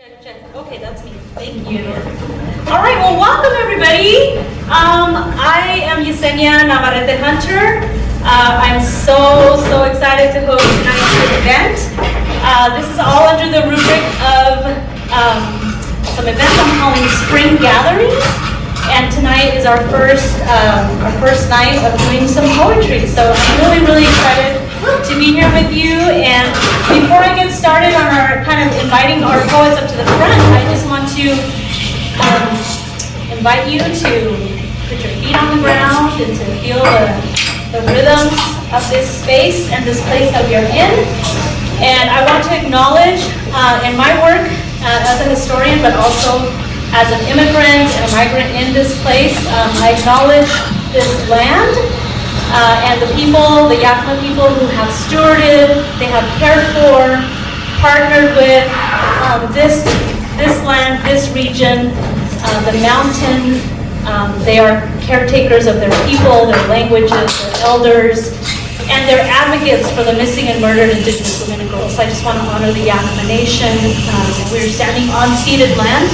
Check. Okay, that's me. Thank you. All right, well, welcome everybody. I am Yesenia Navarrete Hunter. I'm so excited to host tonight's event. This is all under the rubric of some events I'm calling Spring Gatherings. And tonight is our first night of doing some poetry. So I'm really excited to be here with you. And before I get started on our kind of inviting our poets up to the front, I just want to invite you to put your feet on the ground and to feel the rhythms of this space and this place that we are in. And I want to acknowledge in my work as a historian, but also as an immigrant and a migrant in this place, I acknowledge this land and the people, the Yakima people who have stewarded, they have cared for, partnered with this land, this region, the mountain. They are caretakers of their people, their languages, their elders, and they're advocates for the missing and murdered Indigenous women and girls. So I just want to honor the Yakima Nation. We're standing on ceded land.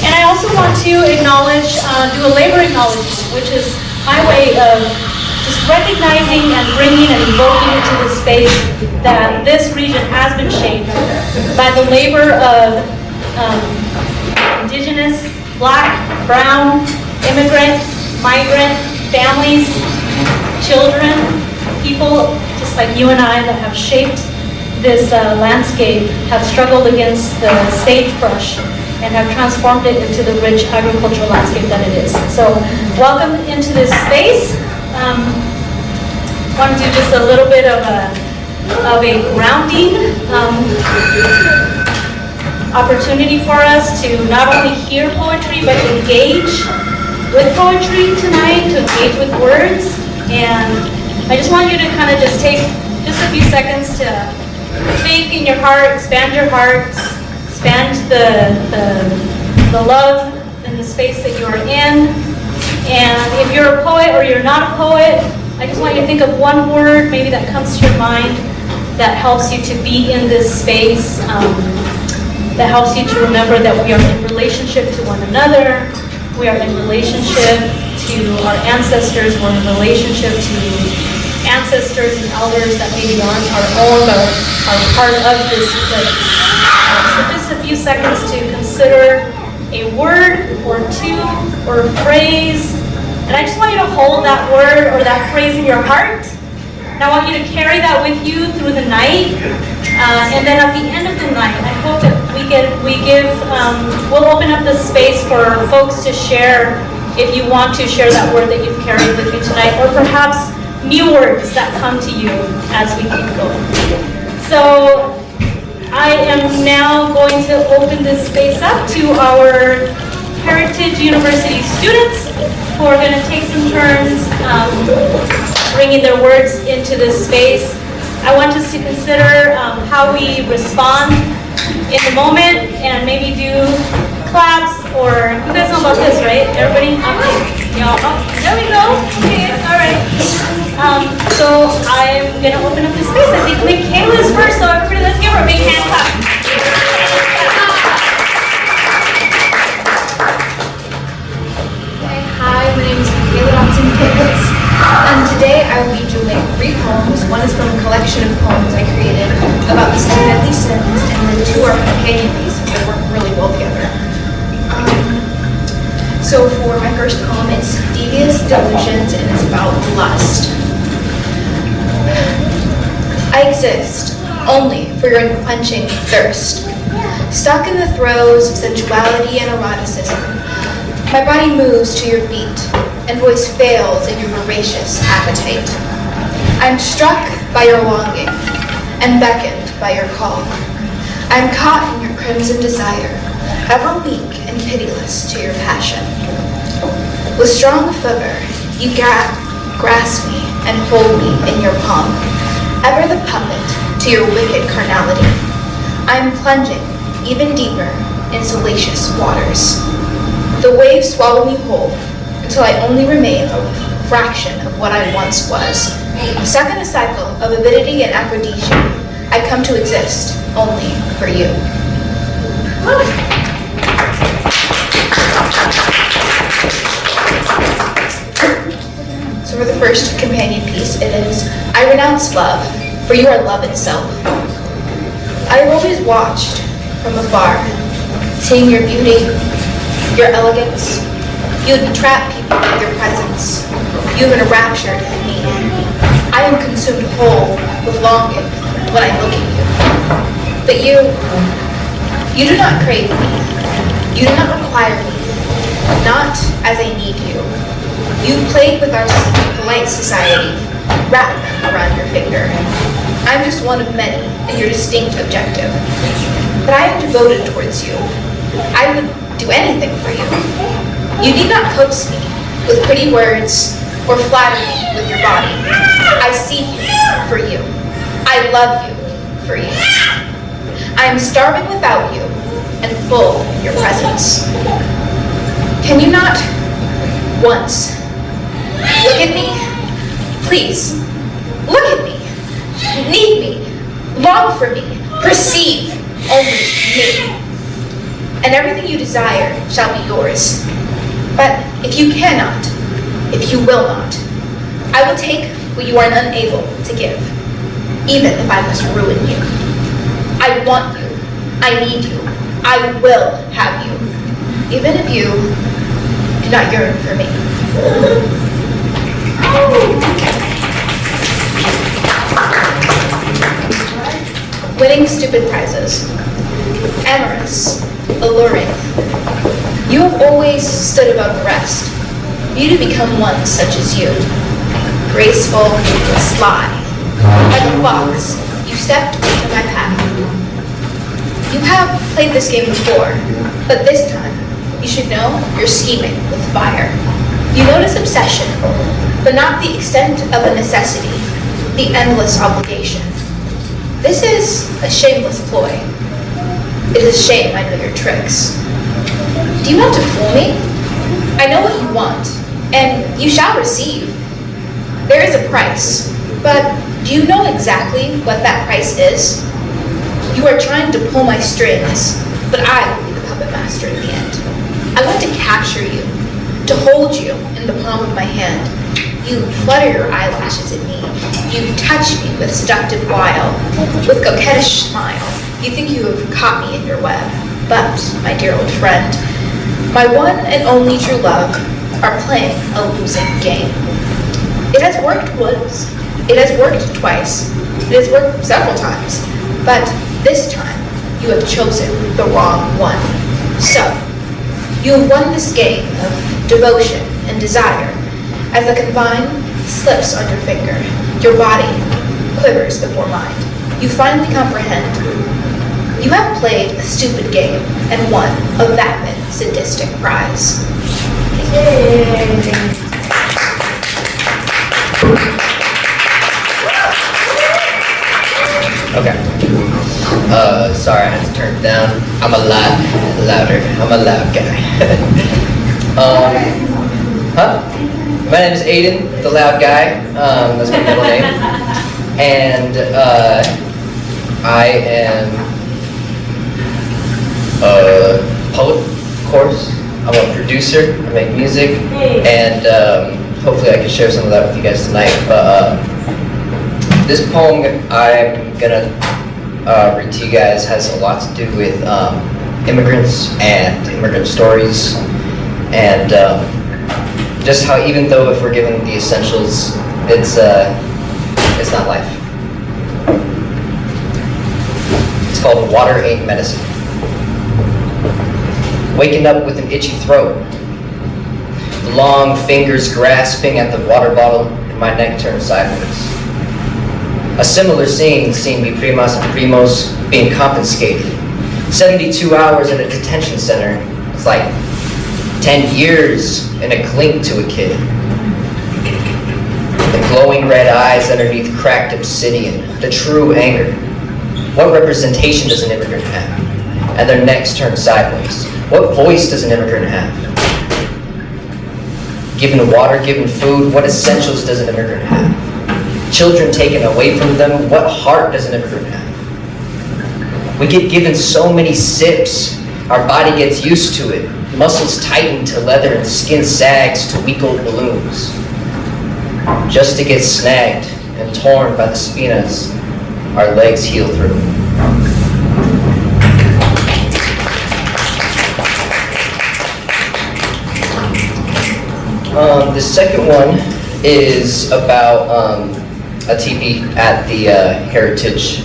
And I also want to acknowledge, do a labor acknowledgement, which is my way of just recognizing and bringing and invoking into the space that this region has been shaped by the labor of Indigenous, Black, Brown, immigrant, migrant families, children, people just like you and I that have shaped this landscape, have struggled against the sagebrush, and have transformed it into the rich agricultural landscape that it is. So welcome into this space. Want to do just a little bit of a grounding opportunity for us to not only hear poetry, but engage with poetry tonight, to engage with words. And I just want you to kind of just take just a few seconds to think in your heart, expand your hearts, expand the love in the space that you are in. And if you're a poet or you're not a poet, I just want you to think of one word maybe that comes to your mind that helps you to be in this space, that helps you to remember that we are in relationship to one another, we are in relationship to our ancestors, we're in relationship to ancestors and elders that maybe aren't our own but are part of this place. So just a few seconds to consider a word or two or a phrase. And I just want you to hold that word or that phrase in your heart. And I want you to carry that with you through the night. And then at the end of the night, I hope that we'll open up the space for folks to share, if you want to share that word that you've carried with you tonight, or perhaps new words that come to you as we keep going. So I am now going to open this space up to our Heritage University students who are going to take some turns bringing their words into this space. I want us to consider how we respond in the moment and maybe do claps, or you guys know about this, right? Everybody? Okay. There we go. Okay, all right. So I'm going to open up the space. I think Michaela is first, so everybody let's give her a big hand clap. Hi, my name is Michaela Dotson-Pickens, and today I will be doing 3 poems. One is from a collection of poems I created about the same deadly sins, and then 2 are companion pieces that work really well together. So for my first poem, it's Devious Delusions, and it's about lust. I exist only for your unquenching thirst. Stuck in the throes of sensuality and eroticism, my body moves to your beat, and voice fails in your voracious appetite. I'm struck by your longing, and beckoned by your call. I'm caught in your crimson desire, ever weak and pitiless to your passion. With strong fervor, you grasp me and hold me in your palm, ever the puppet to your wicked carnality. I'm plunging even deeper in salacious waters. The waves swallow me whole until I only remain a fraction of what I once was. Stuck in a cycle of avidity and aphrodisia, I come to exist only for you. So for the first companion piece, it is, I renounce love, for you are love itself. I have always watched from afar, seeing your beauty, your elegance. You would trap people with your presence. You have enraptured me. I am consumed whole with longing when I look at you. But you do not crave me. You do not require me, not as I need you. You played with our polite society, wrapped around your finger. I'm just one of many in your distinct objective. But I am devoted towards you. I would do anything for you. You need not coax me with pretty words or flatter me with your body. I seek you for you. I love you for you. I am starving without you and full in your presence. Can you not once look at me? Please, look at me. Need me. Long for me. Perceive only me. And everything you desire shall be yours. But if you cannot, if you will not, I will take what you are unable to give, even if I must ruin you. I want you. I need you. I will have you, even if you do not yearn for me. Winning stupid prizes. Amorous, alluring. You have always stood above the rest. You to become one such as you. Graceful, sly. Like a fox, you stepped into my path. You have played this game before, but this time, you should know you're scheming with fire. You notice obsession, but not the extent of a necessity, the endless obligation. This is a shameless ploy. It is a shame I know your tricks. Do you want to fool me? I know what you want, and you shall receive. There is a price, but do you know exactly what that price is? You are trying to pull my strings, but I will be the puppet master in the end. I want to capture you, to hold you in the palm of my hand. You flutter your eyelashes at me. You touch me with seductive wile, with coquettish smile. You think you have caught me in your web. But, my dear old friend, my one and only true love are playing a losing game. It has worked once. It has worked twice. It has worked several times. But this time, you have chosen the wrong one. So, you have won this game of devotion and desire. As the confine slips on your finger, your body quivers before mine. You finally comprehend. You have played a stupid game and won a vapid, sadistic prize. Okay. Sorry, I had to turn it down. I'm a lot louder. I'm a loud guy. My name is Aiden, the loud guy. That's my middle name. And I am a poet, of course. I'm a producer. I make music, and hopefully I can share some of that with you guys tonight. But this poem I'm gonna read to you guys has a lot to do with immigrants and immigrant stories, and just how even though if we're given the essentials, it's not life. It's called Water Ain't Medicine. Waking up with an itchy throat, the long fingers grasping at the water bottle, and my neck turned sideways. A similar scene seen me primas and primos being confiscated. 72 hours in a detention center. It's like 10 years in a clink to a kid. The glowing red eyes underneath cracked obsidian, the true anger. What representation does an immigrant have? And their necks turned sideways. What voice does an immigrant have? Given water, given food, what essentials does an immigrant have? Children taken away from them, what heart does an immigrant have? We get given so many sips, Our body gets used to it. Muscles tighten to leather and skin sags to weak old balloons. Just to get snagged and torn by the spinas our legs heal through. The second one is about a teepee at the Heritage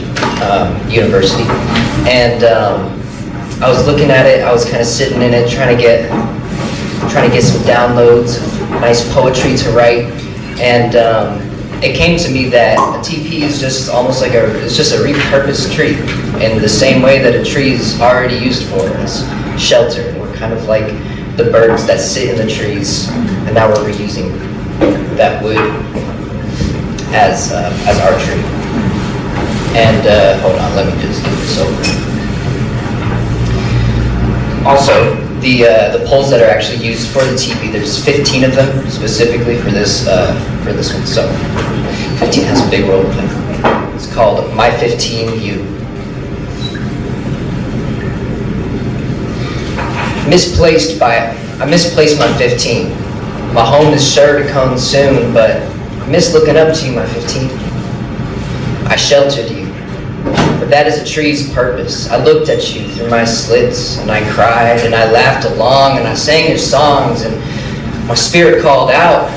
University, and I was looking at it. I was kind of sitting in it, trying to get some downloads of nice poetry to write, and it came to me that a teepee is just almost like it's just a repurposed tree, in the same way that a tree is already used for as shelter. And we're kind of like the birds that sit in the trees, and now we're reusing that wood as our tree. And hold on, let me just get this over. Also, the poles that are actually used for the teepee, there's 15 of them specifically for this one. So 15 has a big role to play. It's called My 15U. I misplaced my 15. My home is sure to come soon, but I miss looking up to you, my 15. I sheltered you, but that is a tree's purpose. I looked at you through my slits, and I cried, and I laughed along, and I sang your songs, and my spirit called out.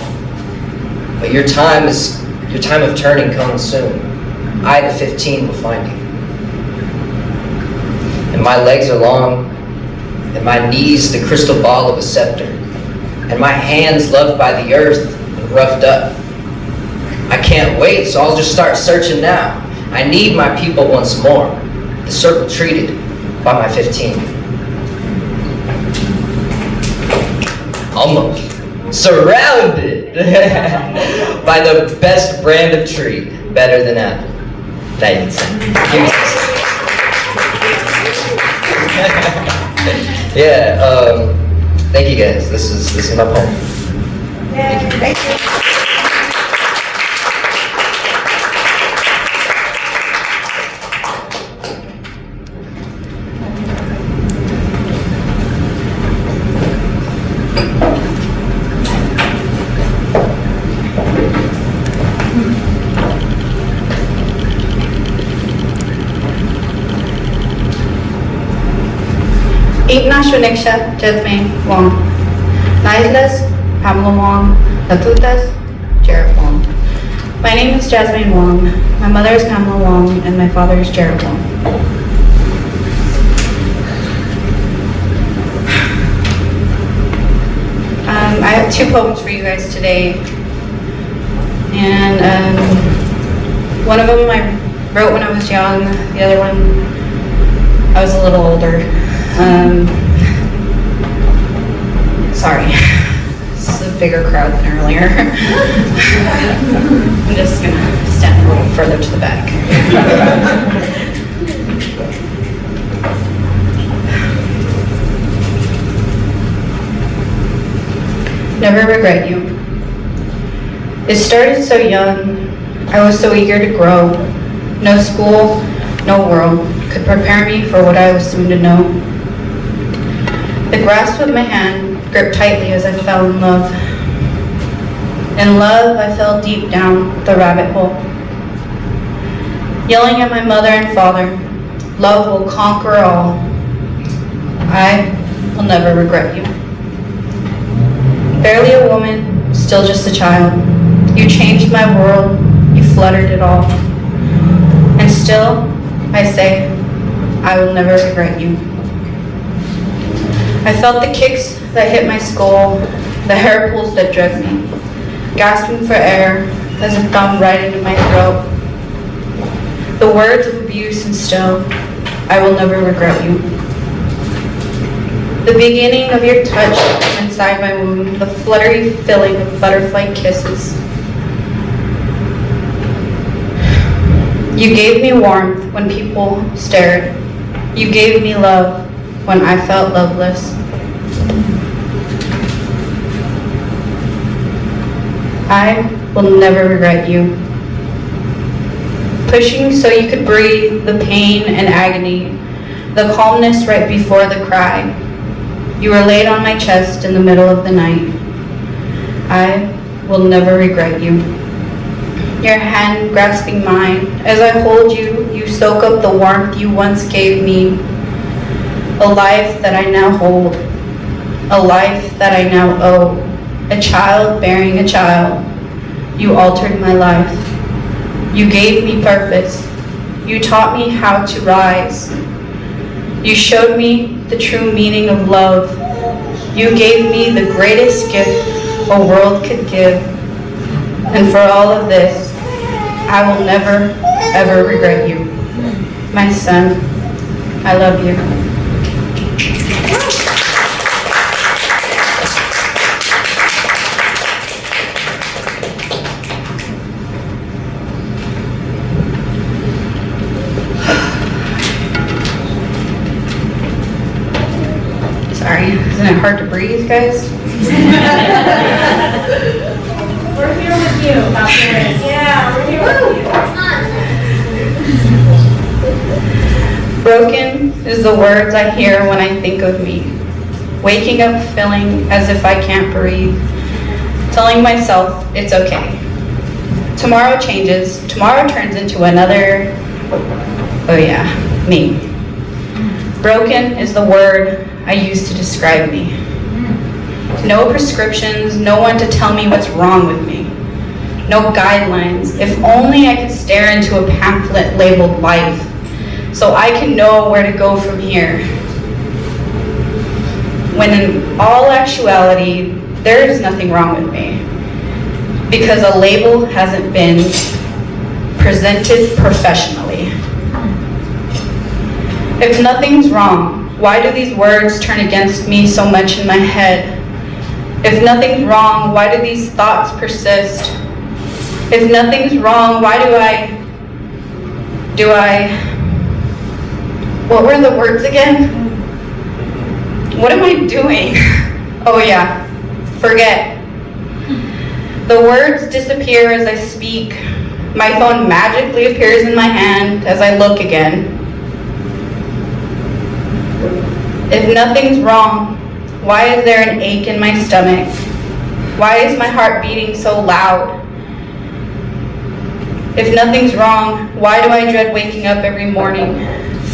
But your time of turning comes soon. I, the 15, will find you. And my legs are long, and my knees the crystal ball of a scepter, and my hands loved by the earth and roughed up. I can't wait, so I'll just start searching now. I need my people once more, the circle treated by my 15. Almost surrounded by the best brand of tree, better than apple. That you can say. Yeah, thank you guys. This is my poem. Thank you. Igna Shuneksha Jasmine Wong. Naislas Pamela Wong. Latutas Jared Wong. My name is Jasmine Wong. My mother is Pamela Wong and my father is Jared Wong. I have two poems for you guys today. And one of them I wrote when I was young. The other one I was a little older. Sorry, this is a bigger crowd than earlier. I'm just gonna stand a little further to the back. Never regret you. It started so young. I was so eager to grow. No school, no world could prepare me for what I was soon to know. The grasp of my hand gripped tightly as I fell in love. In love, I fell deep down the rabbit hole. Yelling at my mother and father, love will conquer all. I will never regret you. Barely a woman, still just a child. You changed my world, you fluttered it all. And still, I say, I will never regret you. I felt the kicks that hit my skull, the hair pulls that drove me, gasping for air as it thumbed right into my throat. The words of abuse and still, I will never regret you. The beginning of your touch inside my womb, the fluttery filling of butterfly kisses. You gave me warmth when people stared. You gave me love when I felt loveless. I will never regret you. Pushing so you could breathe the pain and agony, the calmness right before the cry. You were laid on my chest in the middle of the night. I will never regret you. Your hand grasping mine, as I hold you, you soak up the warmth you once gave me. A life that I now hold, a life that I now owe, a child bearing a child. You altered my life. You gave me purpose. You taught me how to rise. You showed me the true meaning of love. You gave me the greatest gift a world could give. And for all of this, I will never, ever regret you. My son, I love you. Sorry, isn't it hard to breathe, guys? We're here with you, Ramirez. Yeah, we're here with you. Broken is the words I hear when I think of me. Waking up feeling as if I can't breathe. Telling myself it's okay. Tomorrow changes. Tomorrow turns into another, oh yeah, me. Broken is the word I use to describe me. No prescriptions, no one to tell me what's wrong with me. No guidelines. If only I could stare into a pamphlet labeled life, so I can know where to go from here. When in all actuality, there is nothing wrong with me, because a label hasn't been presented professionally. If nothing's wrong, why do these words turn against me so much in my head? If nothing's wrong, why do these thoughts persist? If nothing's wrong, why do I, what were the words again? What am I doing? Oh yeah, forget. The words disappear as I speak. My phone magically appears in my hand as I look again. If nothing's wrong, why is there an ache in my stomach? Why is my heart beating so loud? If nothing's wrong, why do I dread waking up every morning,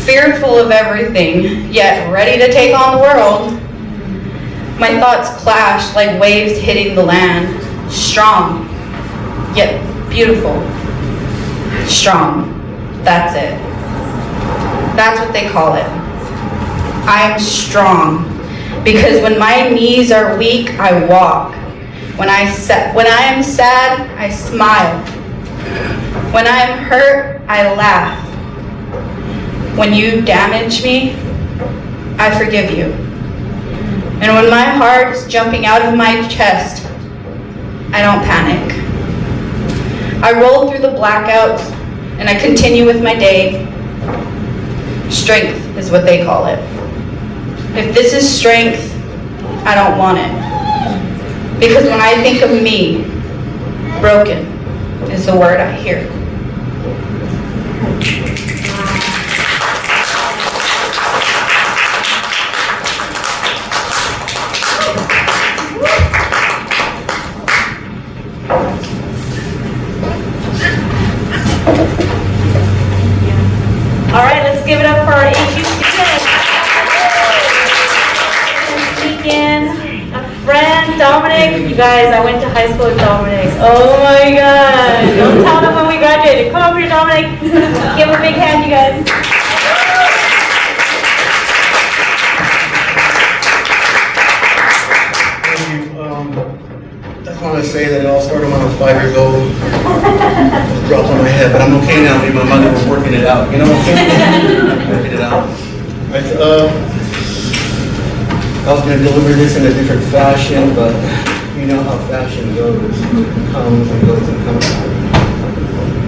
fearful of everything, yet ready to take on the world? My thoughts clash like waves hitting the land, strong, yet beautiful. Strong, that's it. That's what they call it. I am strong, because when my knees are weak, I walk. When I am sad, I smile. When I am hurt, I laugh. When you damage me, I forgive you. And when my heart is jumping out of my chest, I don't panic. I roll through the blackouts and I continue with my day. Strength is what they call it. If this is strength, I don't want it. Because when I think of me, broken is the word I hear. All right, let's give it up for our HU students. Sneak in a friend, Dominic. You guys, I went to high school with Dominic. Oh my God. Don't tell them when we graduated. Come over here, Dominic. Give him a big hand, you guys. Thank you. I just want to say that it all started when I was 5 years old. It dropped on my head, but I'm okay now. Me and my mother were working it out. You know what I'm saying? Working it out. Right, I was going to deliver this in a different fashion, but you know how fashion goes. It comes and goes and comes.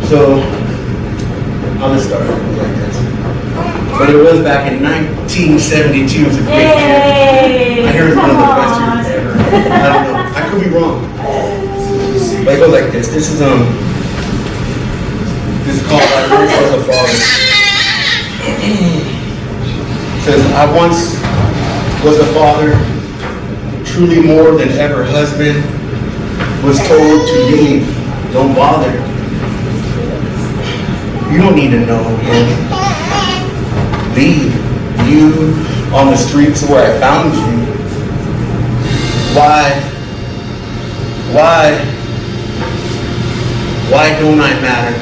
So, I'll just start like this. But it was back in 1972. It's a great year. I hear it's one of the best years ever. I don't know. I could be wrong. But it goes like this. This is called Ramirez as a Father. Says, I once was a father, truly more than ever husband, was told to leave, don't bother. You don't need to know him. Leave you on the streets where I found you. Why don't I matter?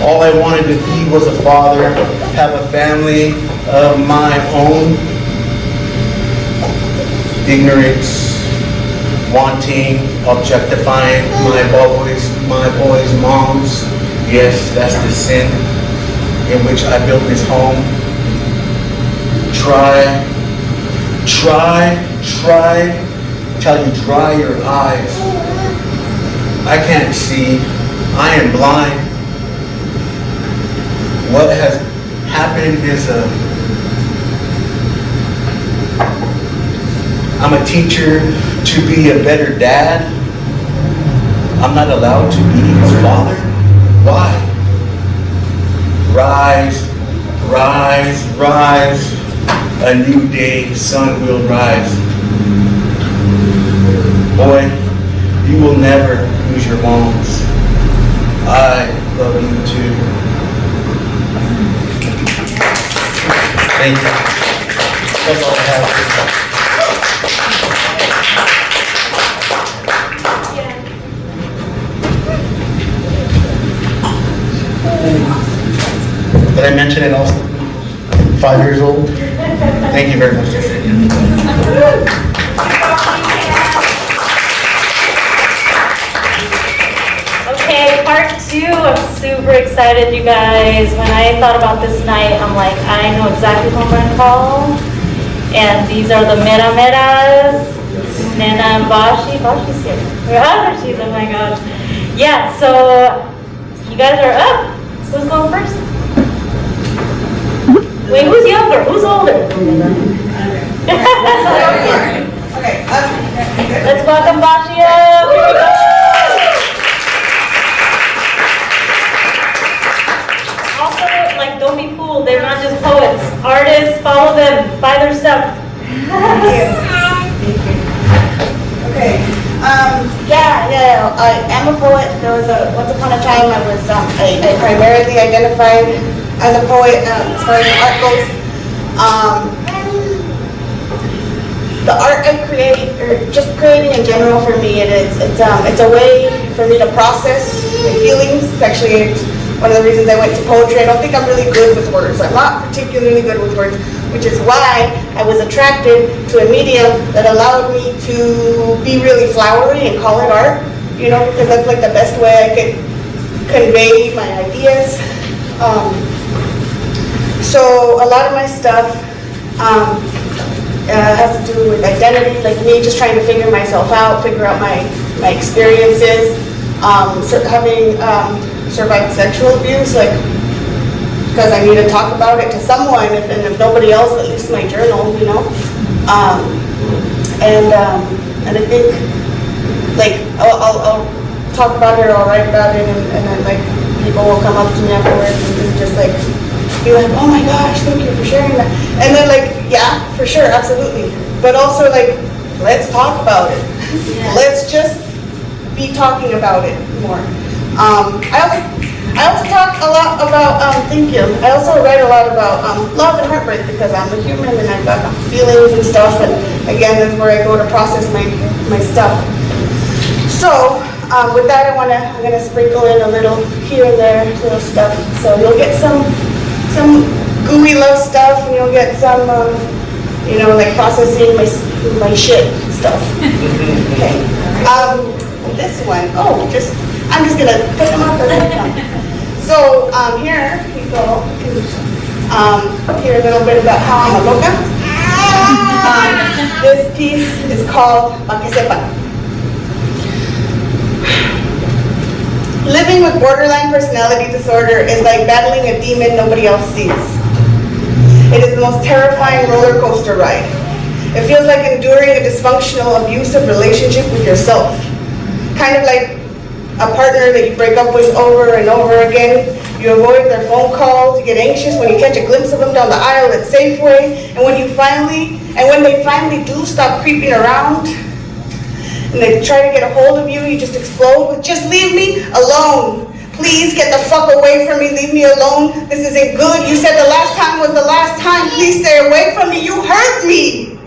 All I wanted to be was a father, have a family of my own. Ignorance, wanting, objectifying my boys' moms. Yes, that's the sin in which I built this home. Try, till you dry your eyes. I can't see, I am blind. What has happened is I'm a teacher to be a better dad. I'm not allowed to be his father. Why? Rise, rise, rise. A new day, sun will rise. Boy, you will never lose your moms. I love you too. Thank you. That's all I have. Did I mention it also? 5 years old? Thank you very much. Okay, part 2. I'm super excited, you guys. When I thought about this night, I'm like, I know exactly who I'm going to call. And these are the Mirameras, Nena and Bashi. Bashi's here. There she is, oh my gosh. Yeah, so you guys are up. Who's going first? Wait, who's younger? Who's older? Okay. Let's welcome Bashi up. Here we go. Also, like, don't be fooled. They're not just poets. Artists, follow them. Buy their stuff. Okay. I am a poet. There was once upon a time I was I primarily identified as a poet as far as art goes. The art I create, or just creating in general, for me, it's a way for me to process my feelings. It's actually one of the reasons I went to poetry. I don't think I'm really good with words. I'm not particularly good with words, which is why I was attracted to a medium that allowed me to be really flowery and call it art, because that's like the best way I could convey my ideas. So a lot of my stuff has to do with identity, like me just trying to figure myself out, figure out my experiences, having survived sexual abuse, like, because I need to talk about it to someone, and if nobody else, at least my journal, and I think, like, I'll talk about it or I'll write about it, and then, like, people will come up to me afterwards and just, like, be like, oh my gosh, thank you for sharing that. And then, like, yeah, for sure, absolutely. But also, like, let's talk about it. Yeah. Let's just be talking about it more. I also talk a lot about, thank you. I also write a lot about love and heartbreak, because I'm a human and I've got feelings and stuff. And again, that's where I go to process my stuff. So, with that, I'm gonna sprinkle in a little here and there, little stuff. So you'll get some gooey love stuff, and you'll get some, like processing my shit stuff. Okay. This one, I'm just gonna pick them up as they come. So here you go. Hear a little bit about how I'm a loca. This piece is called Pa Que Sepan. Living with borderline personality disorder is like battling a demon nobody else sees. It is the most terrifying roller coaster ride. It feels like enduring a dysfunctional, abusive relationship with yourself. Kind of like a partner that you break up with over and over again. You avoid their phone calls, you get anxious when you catch a glimpse of them down the aisle at Safeway, and when they finally do stop creeping around, and they try to get a hold of you, you just explode with, just leave me alone. Please get the fuck away from me, leave me alone. This isn't good. You said the last time was the last time. Please stay away from me. You hurt me.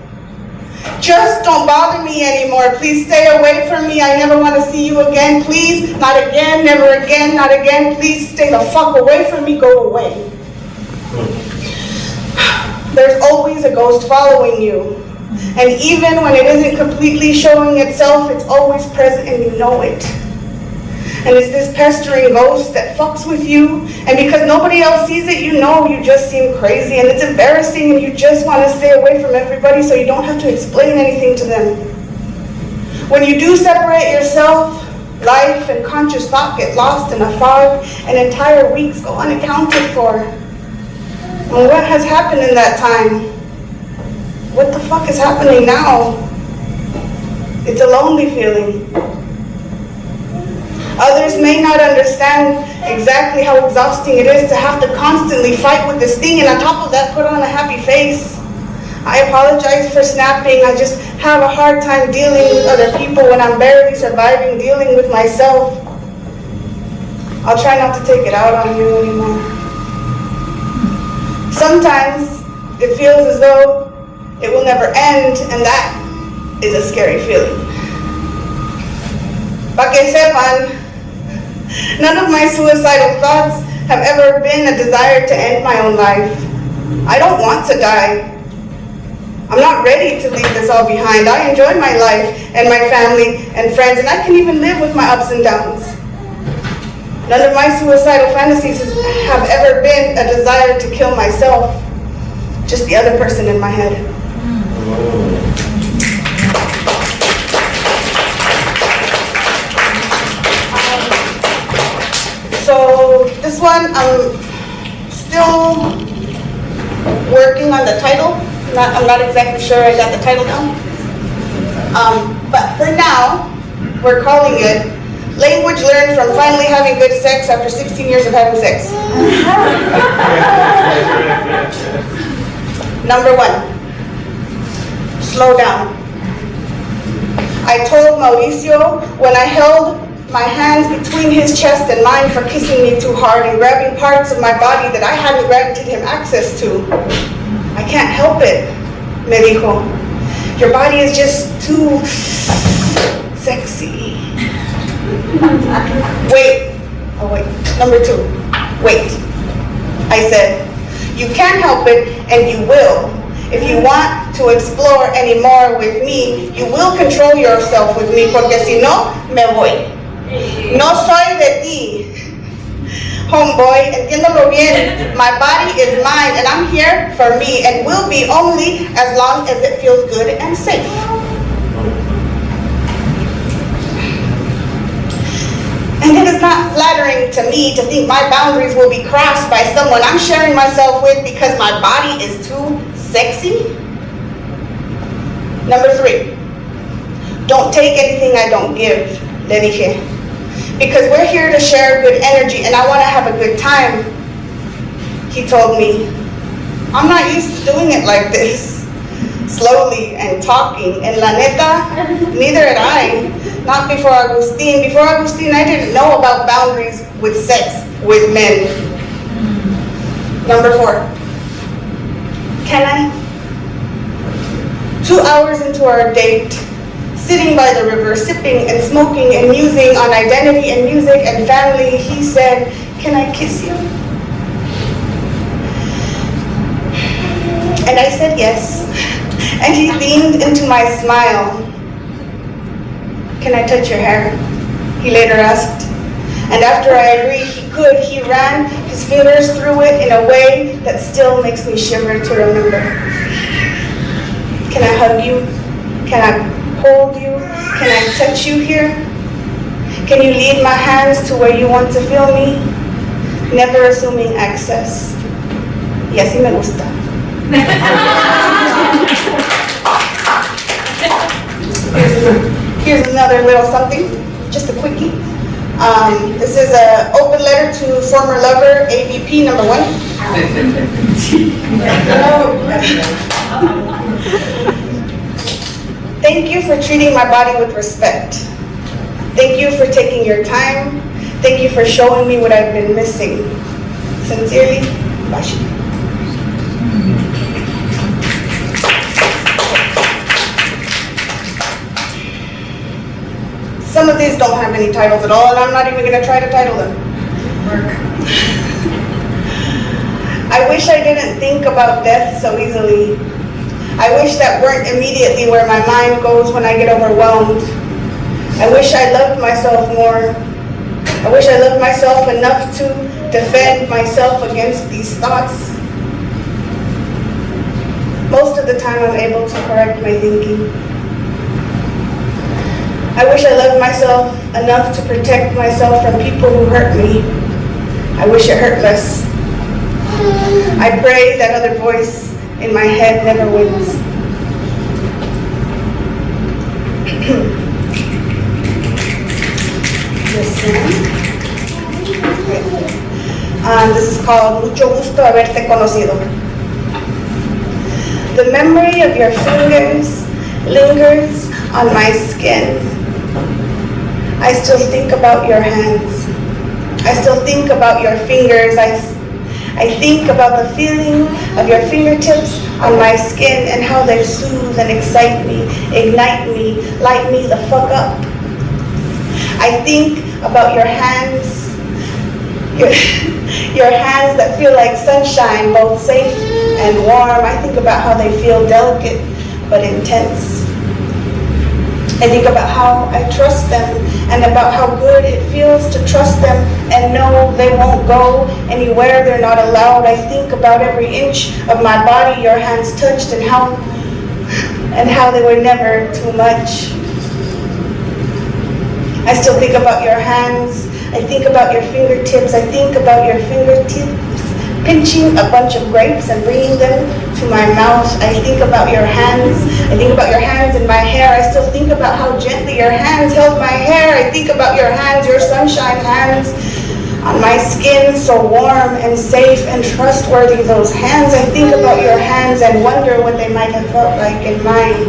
Just don't bother me anymore. Please stay away from me. I never want to see you again. Please, not again, never again, not again. Please stay the fuck away from me. Go away. There's always a ghost following you. And even when it isn't completely showing itself, it's always present and you know it. And it's this pestering ghost that fucks with you. And because nobody else sees it, you know you just seem crazy. And it's embarrassing and you just want to stay away from everybody so you don't have to explain anything to them. When you do separate yourself, life and conscious thought get lost in a fog and entire weeks go unaccounted for. And what has happened in that time? What the fuck is happening now? It's a lonely feeling. Others may not understand exactly how exhausting it is to have to constantly fight with this thing and on top of that put on a happy face. I apologize for snapping. I just have a hard time dealing with other people when I'm barely surviving dealing with myself. I'll try not to take it out on you anymore. Sometimes it feels as though it will never end, and that is a scary feeling. Pa que sepan, none of my suicidal thoughts have ever been a desire to end my own life. I don't want to die. I'm not ready to leave this all behind. I enjoy my life and my family and friends, and I can even live with my ups and downs. None of my suicidal fantasies have ever been a desire to kill myself, just the other person in my head. So this one, I'm still working on the title. I'm not exactly sure I got the title down. But for now, we're calling it Language Learned from Finally Having Good Sex After 16 Years of Having Sex. Number 1, slow down. I told Mauricio when I held my hands between his chest and mine for kissing me too hard and grabbing parts of my body that I hadn't granted him access to. I can't help it, me dijo. Your body is just too sexy. Wait. Oh wait. Number 2. Wait. I said, you can't help it and you will. If you want to explore any more with me, you will control yourself with me, porque si no, me voy. No soy de ti. Homeboy, entiéndalo bien. My body is mine and I'm here for me and will be only as long as it feels good and safe. And it is not flattering to me to think my boundaries will be crossed by someone I'm sharing myself with because my body is too sexy. Number 3, don't take anything I don't give, le dije. Because we're here to share good energy and I want to have a good time. He told me, I'm not used to doing it like this. Slowly and talking. And la neta, neither had I. Not before Agustin. Before Agustin, I didn't know about boundaries with sex, with men. Number 4, can I? 2 hours into our date, sitting by the river, sipping and smoking and musing on identity and music and family, he said, can I kiss you? And I said yes. And he leaned into my smile. Can I touch your hair? He later asked. And after I agreed he could, he ran his fingers through it in a way that still makes me shiver to remember. Can I hug you? Can I hold you? Can I touch you here? Can you lead my hands to where you want to feel me? Never assuming access. Y así me gusta. Here's another little something, just a quickie. This is an open letter to former lover, AVP number 1. Thank you for treating my body with respect. Thank you for taking your time. Thank you for showing me what I've been missing. Sincerely, Bashi. Some of these don't have any titles at all, and I'm not even going to try to title them. I wish I didn't think about death so easily. I wish that weren't immediately where my mind goes when I get overwhelmed. I wish I loved myself more. I wish I loved myself enough to defend myself against these thoughts. Most of the time I'm able to correct my thinking. I wish I loved myself enough to protect myself from people who hurt me. I wish it hurt less. I pray that other voice in my head never wins. This is called Mucho Gusto Haberte Conocido. The memory of your fingers lingers on my skin. I still think about your hands. I still think about your fingers. I think about the feeling of your fingertips on my skin and how they soothe and excite me, ignite me, light me the fuck up. I think about your hands, your hands that feel like sunshine, both safe and warm. I think about how they feel delicate but intense. I think about how I trust them and about how good it feels to trust them and know they won't go anywhere they're not allowed. I think about every inch of my body your hands touched and how they were never too much. I still think about your hands. I think about your fingertips. I think about your fingertips pinching a bunch of grapes and bringing them to my mouth. I think about your hands. I think about your hands in my hair. I still think about how gently your hands held my hair. I think about your hands, your sunshine hands on my skin, so warm and safe and trustworthy, those hands. I think about your hands and wonder what they might have felt like in mine.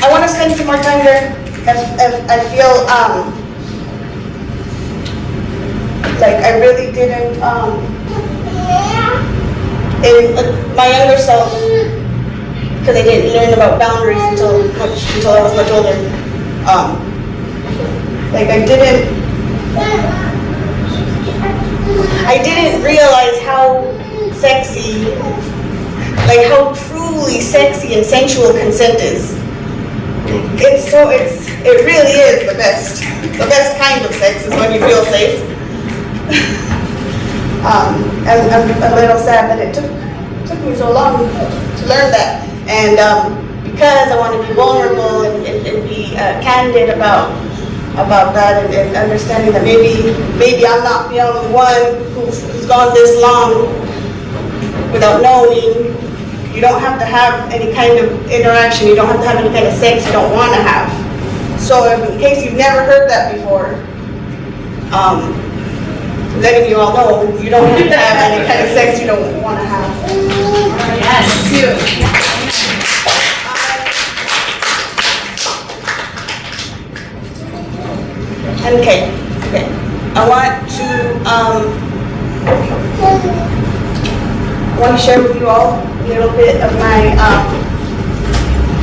I want to spend some more time there. I feel like I really didn't, in my younger self, because I didn't learn about boundaries until I was much older. Like I didn't realize how sexy, like how truly sexy and sensual consent is. It really is the best. The best kind of sex is when you feel safe. I'm a little sad that it took me so long to learn that, and because I want to be vulnerable and be candid about that, and understanding that maybe I'm not the only one who's gone this long without knowing. You don't have to have any kind of interaction. You don't have to have any kind of sex you don't want to have. So in case you've never heard that before, letting you all know you don't have to have any kind of sex you don't want to have. Yes. Okay. I want to share with you all a little bit of my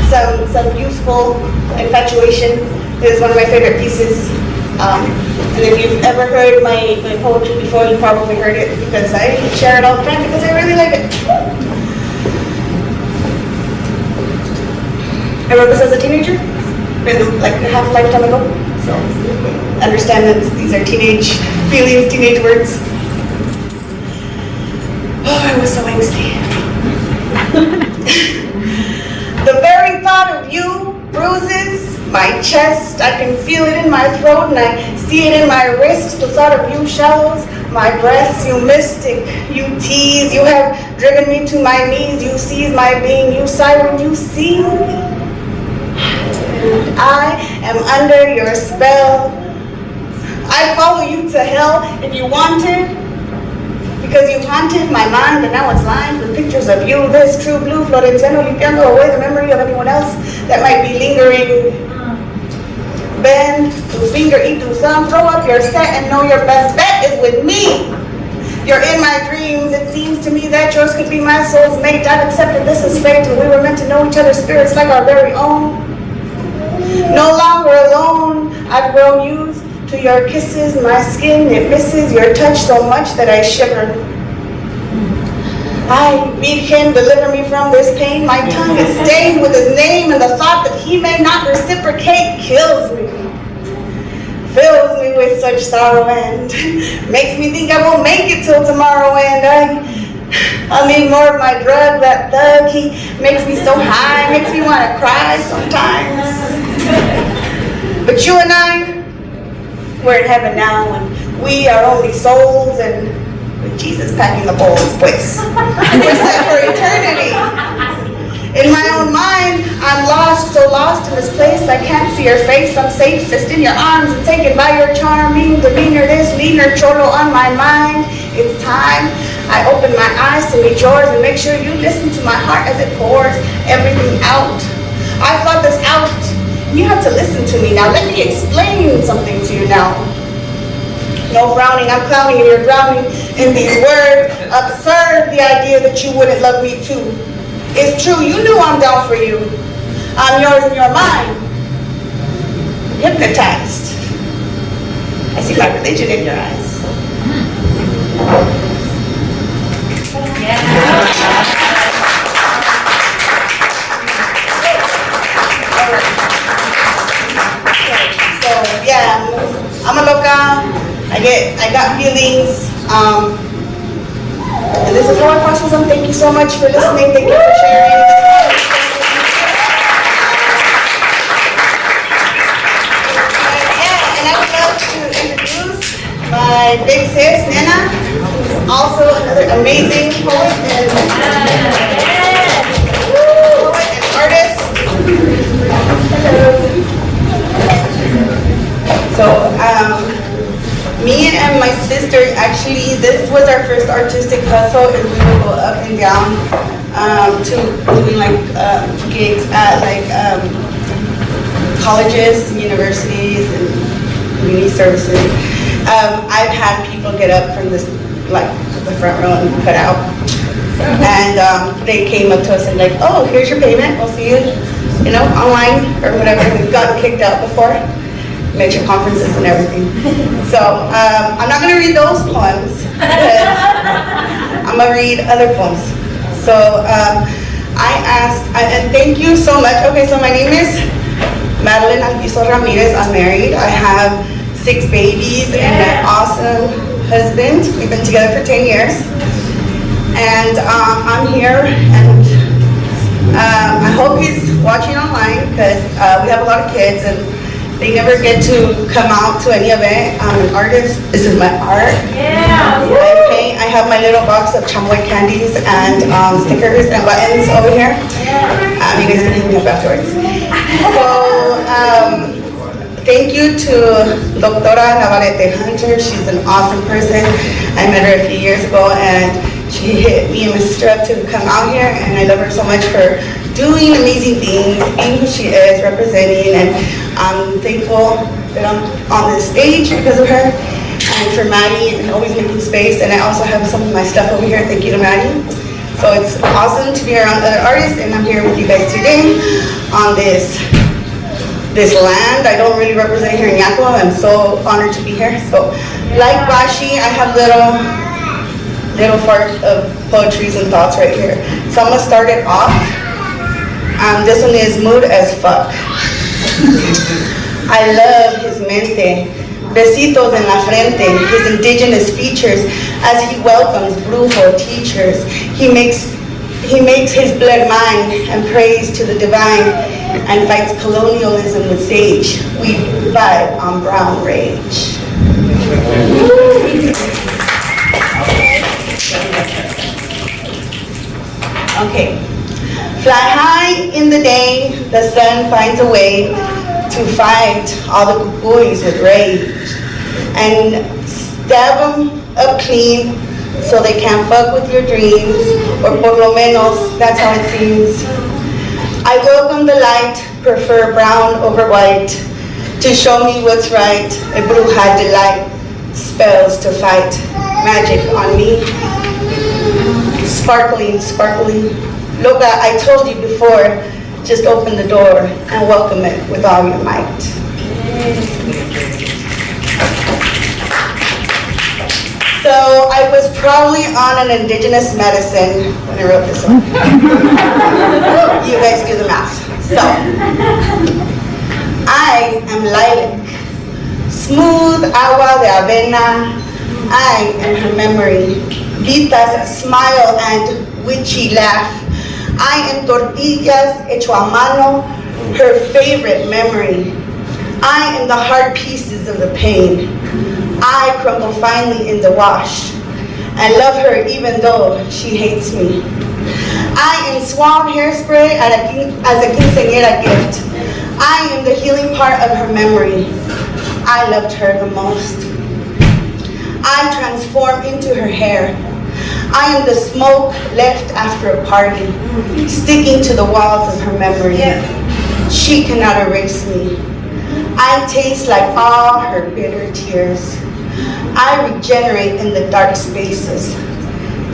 some youthful infatuation. It is one of my favorite pieces. And if you've ever heard my poetry before, you probably heard it because I share it all the time because I really like it. I wrote this as a teenager, like a half lifetime ago. So understand that these are teenage feelings, teenage words. Oh, I was so angsty. The very thought of you bruises my chest. I can feel it in my throat and I see it in my wrists. The thought of you shallows my breaths. You mystic, you tease. You have driven me to my knees. You seize my being. You sigh when you sing. I am under your spell. I'd follow you to hell if you wanted, because you haunted my mind, and now it's lined with pictures of you, this true blue Florentino, limpiando away the memory of anyone else that might be lingering. Bend tu finger, eat tu thumb, throw up your set, and know your best bet is with me. You're in my dreams. It seems to me that yours could be my soul's mate. I've accepted this as fate, and we were meant to know each other's spirits like our very own. No longer alone, I've grown used to your kisses. My skin, it misses your touch so much that I shiver. I beat him, deliver me from this pain. My tongue is stained with his name, and the thought that he may not reciprocate kills me. Fills me with such sorrow and makes me think I won't make it till tomorrow. And I'll need more of my drug, that thug. He makes me so high, makes me want to cry sometimes. But you and I, we're in heaven now, and we are only souls, and with Jesus packing the bowls, pues. We're set for eternity. In my own mind, I'm lost, so lost in this place. I can't see your face. I'm safe, just in your arms and taken by your charming demeanor. This leaner cholo on my mind. It's time I open my eyes to meet yours and make sure you listen to my heart as it pours everything out. I thought this out. You have to listen to me now. Let me explain something to you now. No frowning, I'm clowning and you're drowning in these words. Absurd, the idea that you wouldn't love me too. It's true, you knew I'm down for you. I'm yours and you're mine. Hypnotized. I see my religion in your eyes. So yeah, I'm a loca. I got feelings. And this is how I process them. Thank you so much for listening. Thank you for sharing. And I would love to introduce my big sis, Nana, also another amazing poet and artist. So, me and my sister, actually, this was our first artistic hustle, and we would go up and down to doing like gigs at like colleges, universities, and community services. I've had people get up from this, like the front row and cut out, and they came up to us and like, oh, here's your payment. We'll see you, online or whatever. We've gotten kicked out before. Major conferences and everything. So I'm not going to read those poems, because I'm going to read other poems. So I asked, and thank you so much. Okay, so my name is Madeline Alviso Ramirez. I'm married. I have 6 babies and an awesome husband. We've been together for 10 years. And I'm here, and I hope he's watching online, because we have a lot of kids, and they never get to come out to any event. I'm an artist. This is my art. Yeah. I paint. I have my little box of chamoy candies and stickers and buttons over here. You guys can hit me up afterwards. So, thank you to Doctora Navarrete Hunter. She's an awesome person. I met her a few years ago, and she hit me and my sister up to come out here, and I love her so much for doing amazing things, being who she is, representing, and I'm thankful that I'm on this stage because of her, and for Maddie, and always making space. And I also have some of my stuff over here. Thank you to Maddie. So it's awesome to be around other artists, and I'm here with you guys today on this land. I don't really represent here in Yakima. I'm so honored to be here. So like Bashi, I have little part of poetries and thoughts right here. So I'm gonna start it off. This one is mood as fuck. I love his mente, besitos en la frente, his indigenous features as he welcomes brujo teachers. He makes his blood mine and prays to the divine, and fights colonialism with sage. We vibe on brown rage. Okay. Fly high in the day, the sun finds a way to fight all the cucuys with rage and stab them up clean so they can't fuck with your dreams, or por lo menos, that's how it seems. I welcome the light, prefer brown over white, to show me what's right. A bruja delight, spells to fight, magic on me. Sparkling, sparkling. Loca, I told you before, just open the door and welcome it with all your might. So I was probably on an indigenous medicine when I wrote this one. You guys do the math. So, I am lilac, smooth agua de avena. I am her memory, Vita's smile and witchy laugh. I am tortillas hecho a mano, her favorite memory. I am the hard pieces of the pain. I crumble finely in the wash and love her even though she hates me. I am suave hairspray as a quinceañera gift. I am the healing part of her memory. I loved her the most. I transform into her hair. I am the smoke left after a party, sticking to the walls of her memory. She cannot erase me. I taste like all her bitter tears. I regenerate in the dark spaces.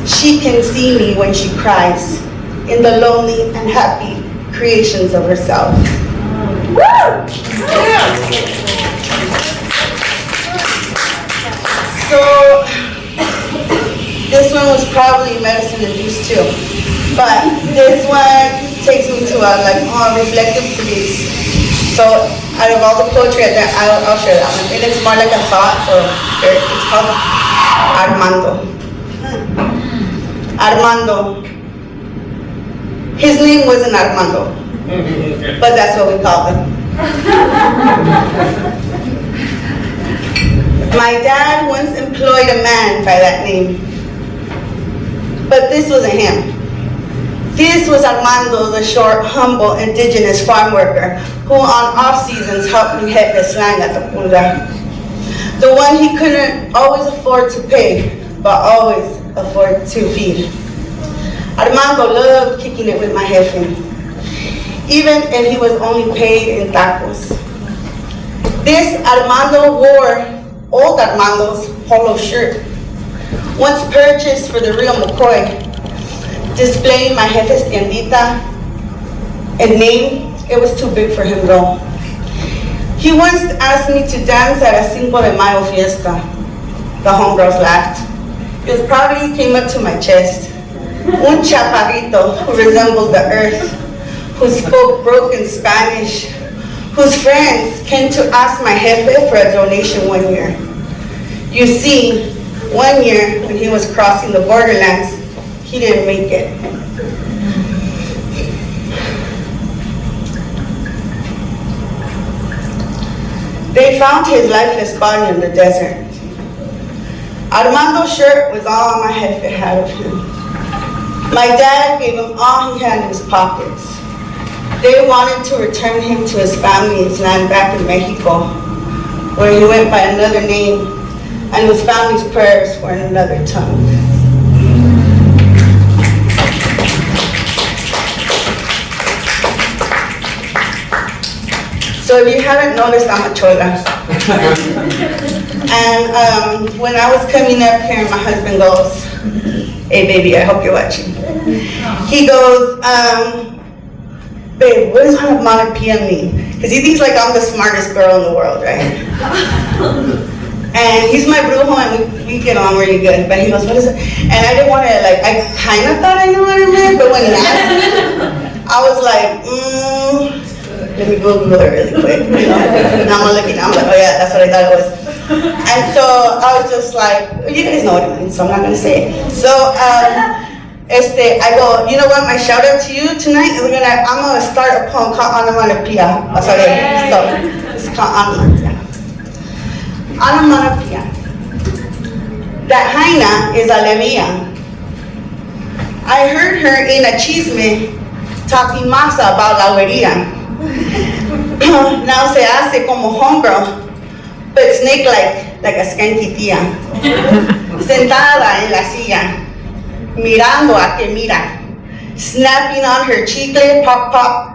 She can see me when she cries, in the lonely and happy creations of herself. Woo! So, this one was probably medicine induced too. But this one takes me to a reflective place. So out of all the poetry, I'll share that one. And it's more like a thought, so it's called Armando. Armando. His name wasn't Armando, but that's what we called him. My dad once employed a man by that name, but this wasn't him. This was Armando, the short, humble, indigenous farm worker who on off seasons helped me hit the slang at the pulga. The one he couldn't always afford to pay, but always afford to feed. Armando loved kicking it with my jefe, even if he was only paid in tacos. This Armando wore old Armando's polo shirt, once purchased for the real McCoy, displaying my jefe's tiendita and name. It was too big for him though. He once asked me to dance at a Cinco de Mayo fiesta. The homegirls laughed. It was proud he came up to my chest. Un chaparrito who resembled the earth, who spoke broken Spanish, whose friends came to ask my jefe for a donation one year. You see, one year when he was crossing the borderlands, he didn't make it. They found his lifeless body in the desert. Armando's shirt was all my jefe had of him. My dad gave him all he had in his pockets. They wanted to return him to his family's land back in Mexico, where he went by another name, and his family's prayers were in another tongue. So if you haven't noticed, I'm a chola. And when I was coming up here, my husband goes, "Hey baby, I hope you're watching." He goes, "Babe, what does onomatopoeia mean?" Because he thinks like I'm the smartest girl in the world, right? And he's my brujo and we get on really good. But he goes, "What is it?" And I didn't want to I kind of thought I knew what it meant, but when he asked me, I was like, let me Google it really quick, you know? And I'm looking, I'm like, oh yeah, that's what I thought it was. And so I was just like, you guys know what it means, so I'm not gonna say it. So, I go, you know what, my shout out to you tonight is I'm gonna start a poem called Onomatopoeia. So it's called Onomatopoeia. Onomatopoeia. That Jaina is Alevia. I heard her in a chisme talking masa about la huería. Now se hace como homegirl, but snake-like a skanky tía. Sentada en la silla, mirando a que mira, snapping on her chicle, pop, pop.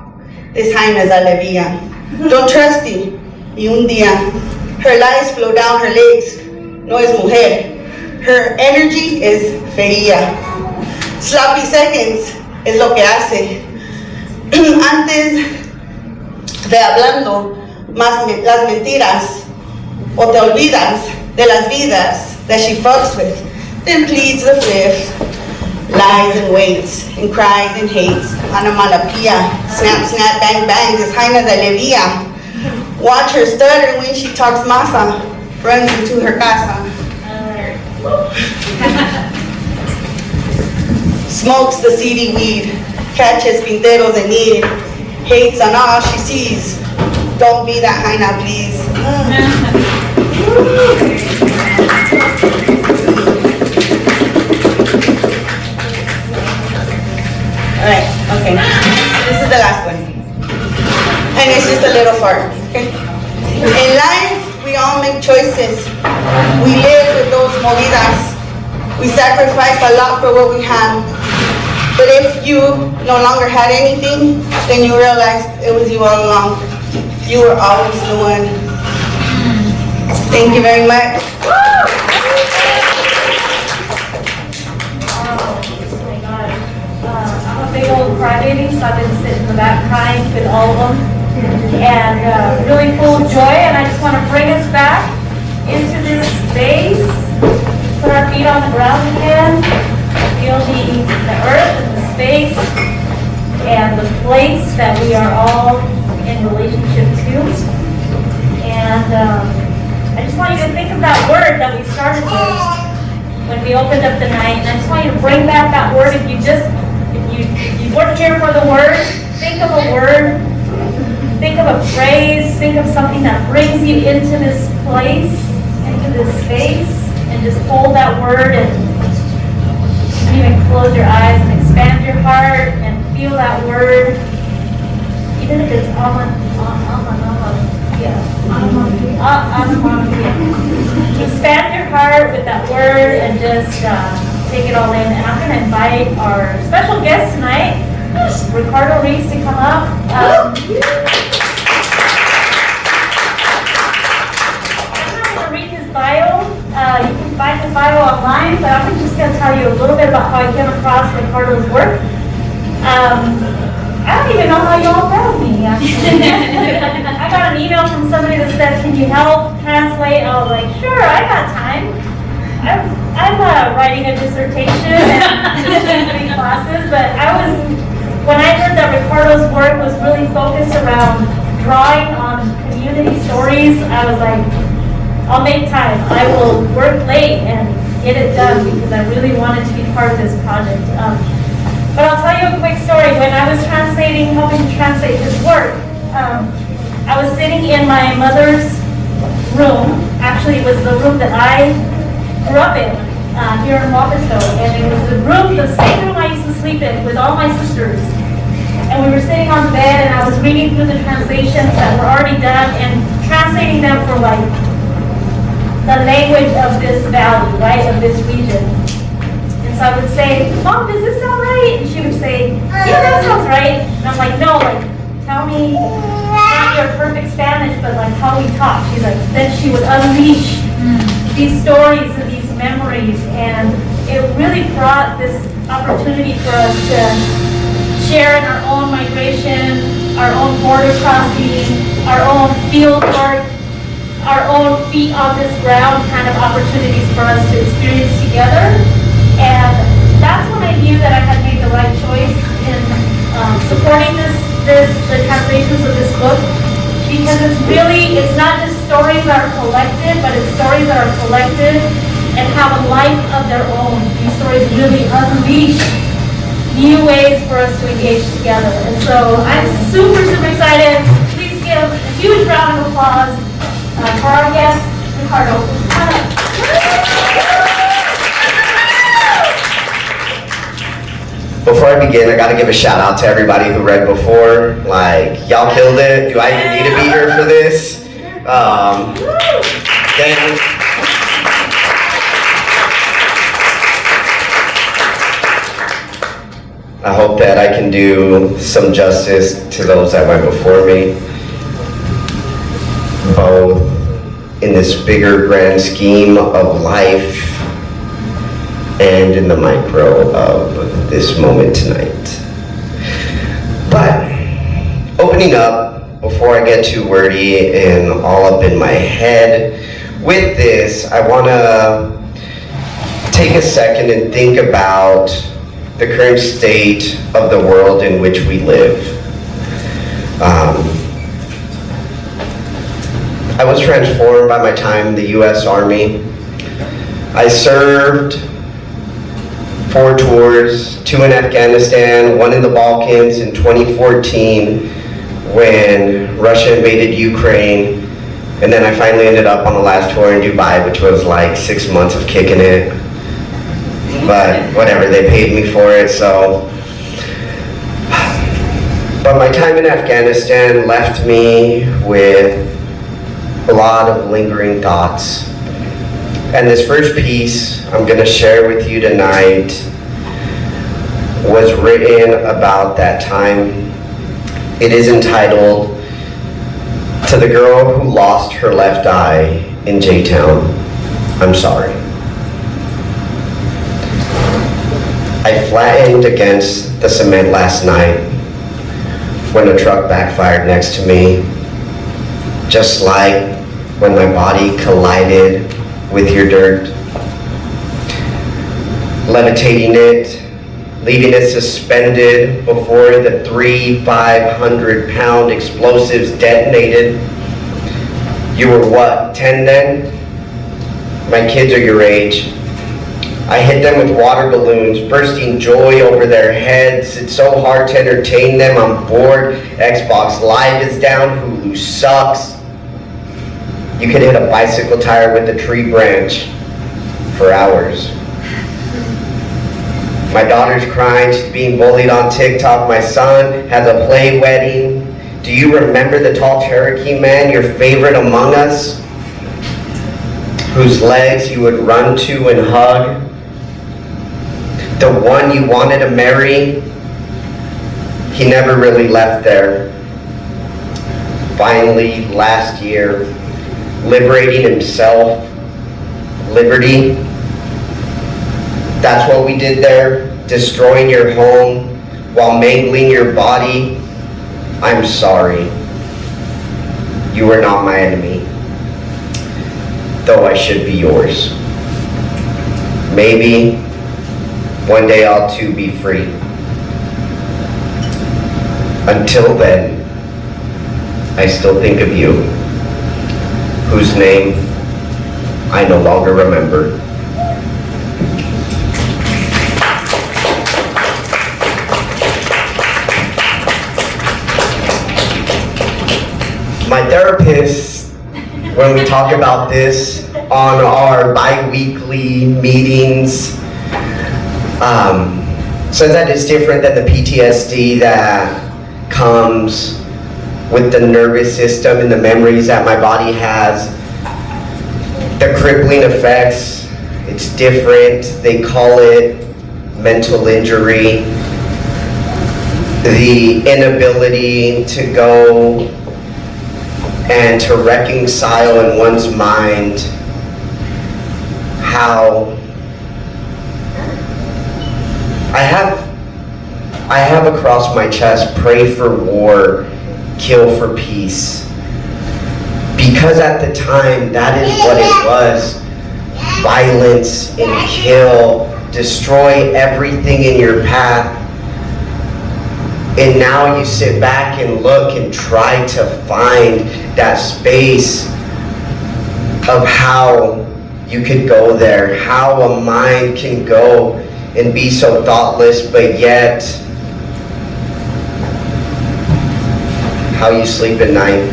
This Jaina's alevía. Don't trust him. Y un día, her lies flow down her legs. No es mujer. Her energy is feria. Sloppy seconds es lo que hace. Antes de hablando más las mentiras, o te olvidas de las vidas that she fucks with, then pleads the fifth, lies and waits, and cries and hates, onomatopoeia, snap, snap, bang, bang, this Jaina's alevía. Watch her stutter when she talks masa, runs into her casa. Smokes the seedy weed, catches pinteros in need, hates on all she sees. Don't be that Jaina, please. Alright, okay. This is the last one. And it's just a little fart, okay? In life, we all make choices. We live with those movidas. We sacrifice a lot for what we have. But if you no longer had anything, then you realized it was you all along. You were always the one. Thank you very much. I'm a big old crybaby, so I've been sitting in the back crying with all of them. And really full of joy, and I just want to bring us back into this space, put our feet on the ground again, feel the earth and the space and the place that we are all in relationship to. And I just want you to think of that word that we started with when we opened up the night, and I just want you to bring back that word. If you weren't here for the word, think of a word. Think of a phrase, think of something that brings you into this place, into this space, and just hold that word and even close your eyes and expand your heart and feel that word. Even if it's expand your heart with that word and just take it all in. And I'm going to invite our special guest tonight, Ricardo Rings, to come up. I'm not going to read his bio. You can find his bio online, but I'm just going to tell you a little bit about how I came across Ricardo's work. I don't even know how you all found me, actually. I got an email from somebody that said, can you help translate? I was like, sure, I got time. I'm writing a dissertation and doing classes, but when I heard that Ricardo's work was really focused around drawing on community stories, I was like, I'll make time. I will work late and get it done because I really wanted to be part of this project. But I'll tell you a quick story. When I was helping to translate his work, I was sitting in my mother's room. Actually, it was the room that I grew up in here in Wapato, and it was the same room I used to sleep in with all my sisters. And we were sitting on the bed, and I was reading through the translations that were already done and translating them for like the language of this valley, right, of this region. And so I would say, Mom, does this sound right? And she would say, yeah, that sounds right. And I'm like, no, tell me not your perfect Spanish, but like how we talk. She's like, then she would unleash these stories and these memories, and it really brought this opportunity for us to share in our own migration, our own border crossing, our own field work, our own feet on this ground kind of opportunities for us to experience together. And that's when I knew that I had made the right choice in supporting the translations of this book, because it's not just stories that are collected, but it's stories that are collected and have a life of their own. These stories really unleash new ways for us to engage together. And so I'm super, super excited. Please give a huge round of applause for our guest, Ricardo. Before I begin, I gotta give a shout out to everybody who read before. Like, y'all killed it. Do I even need to be here for this? Then, I hope that I can do some justice to those that went before me, both in this bigger grand scheme of life and in the micro of this moment tonight. But opening up, before I get too wordy and all up in my head with this, I want to take a second and think about the current state of the world in which we live. I was transformed by my time in the U.S. Army. I served 4 tours, 2 in Afghanistan, 1 in the Balkans in 2014 when Russia invaded Ukraine, and then I finally ended up on the last tour in Dubai, which was like 6 months of kicking it. But whatever, they paid me for it, so. But my time in Afghanistan left me with a lot of lingering thoughts. And this first piece I'm going to share with you tonight was written about that time. It is entitled, "To the Girl Who Lost Her Left Eye in J-Town, I'm Sorry." I flattened against the cement last night when a truck backfired next to me, just like when my body collided with your dirt, levitating it, leaving it suspended before the 3 500-pound explosives detonated. You were what, 10 then? My kids are your age. I hit them with water balloons, bursting joy over their heads. It's so hard to entertain them. I'm bored. Xbox Live is down. Hulu sucks. You could hit a bicycle tire with a tree branch for hours. My daughter's crying. She's being bullied on TikTok. My son has a play wedding. Do you remember the tall Cherokee man, your favorite among us, whose legs you would run to and hug? The one you wanted to marry? He never really left there. Finally, last year, liberating himself, liberty. That's what we did there, destroying your home while mangling your body. I'm sorry. You were not my enemy, though I should be yours. Maybe one day I'll too be free. Until then, I still think of you, whose name I no longer remember. My therapist, when we talk about this on our bi-weekly meetings, says that it's different than the PTSD that comes with the nervous system and the memories that my body has. The crippling effects, it's different. They call it mental injury. The inability to go and to reconcile in one's mind how I have across my chest, pray for war, kill for peace. Because at the time, that is what it was. Violence and kill, destroy everything in your path. And now you sit back and look and try to find that space of how you could go there, how a mind can go and be so thoughtless, but yet how you sleep at night.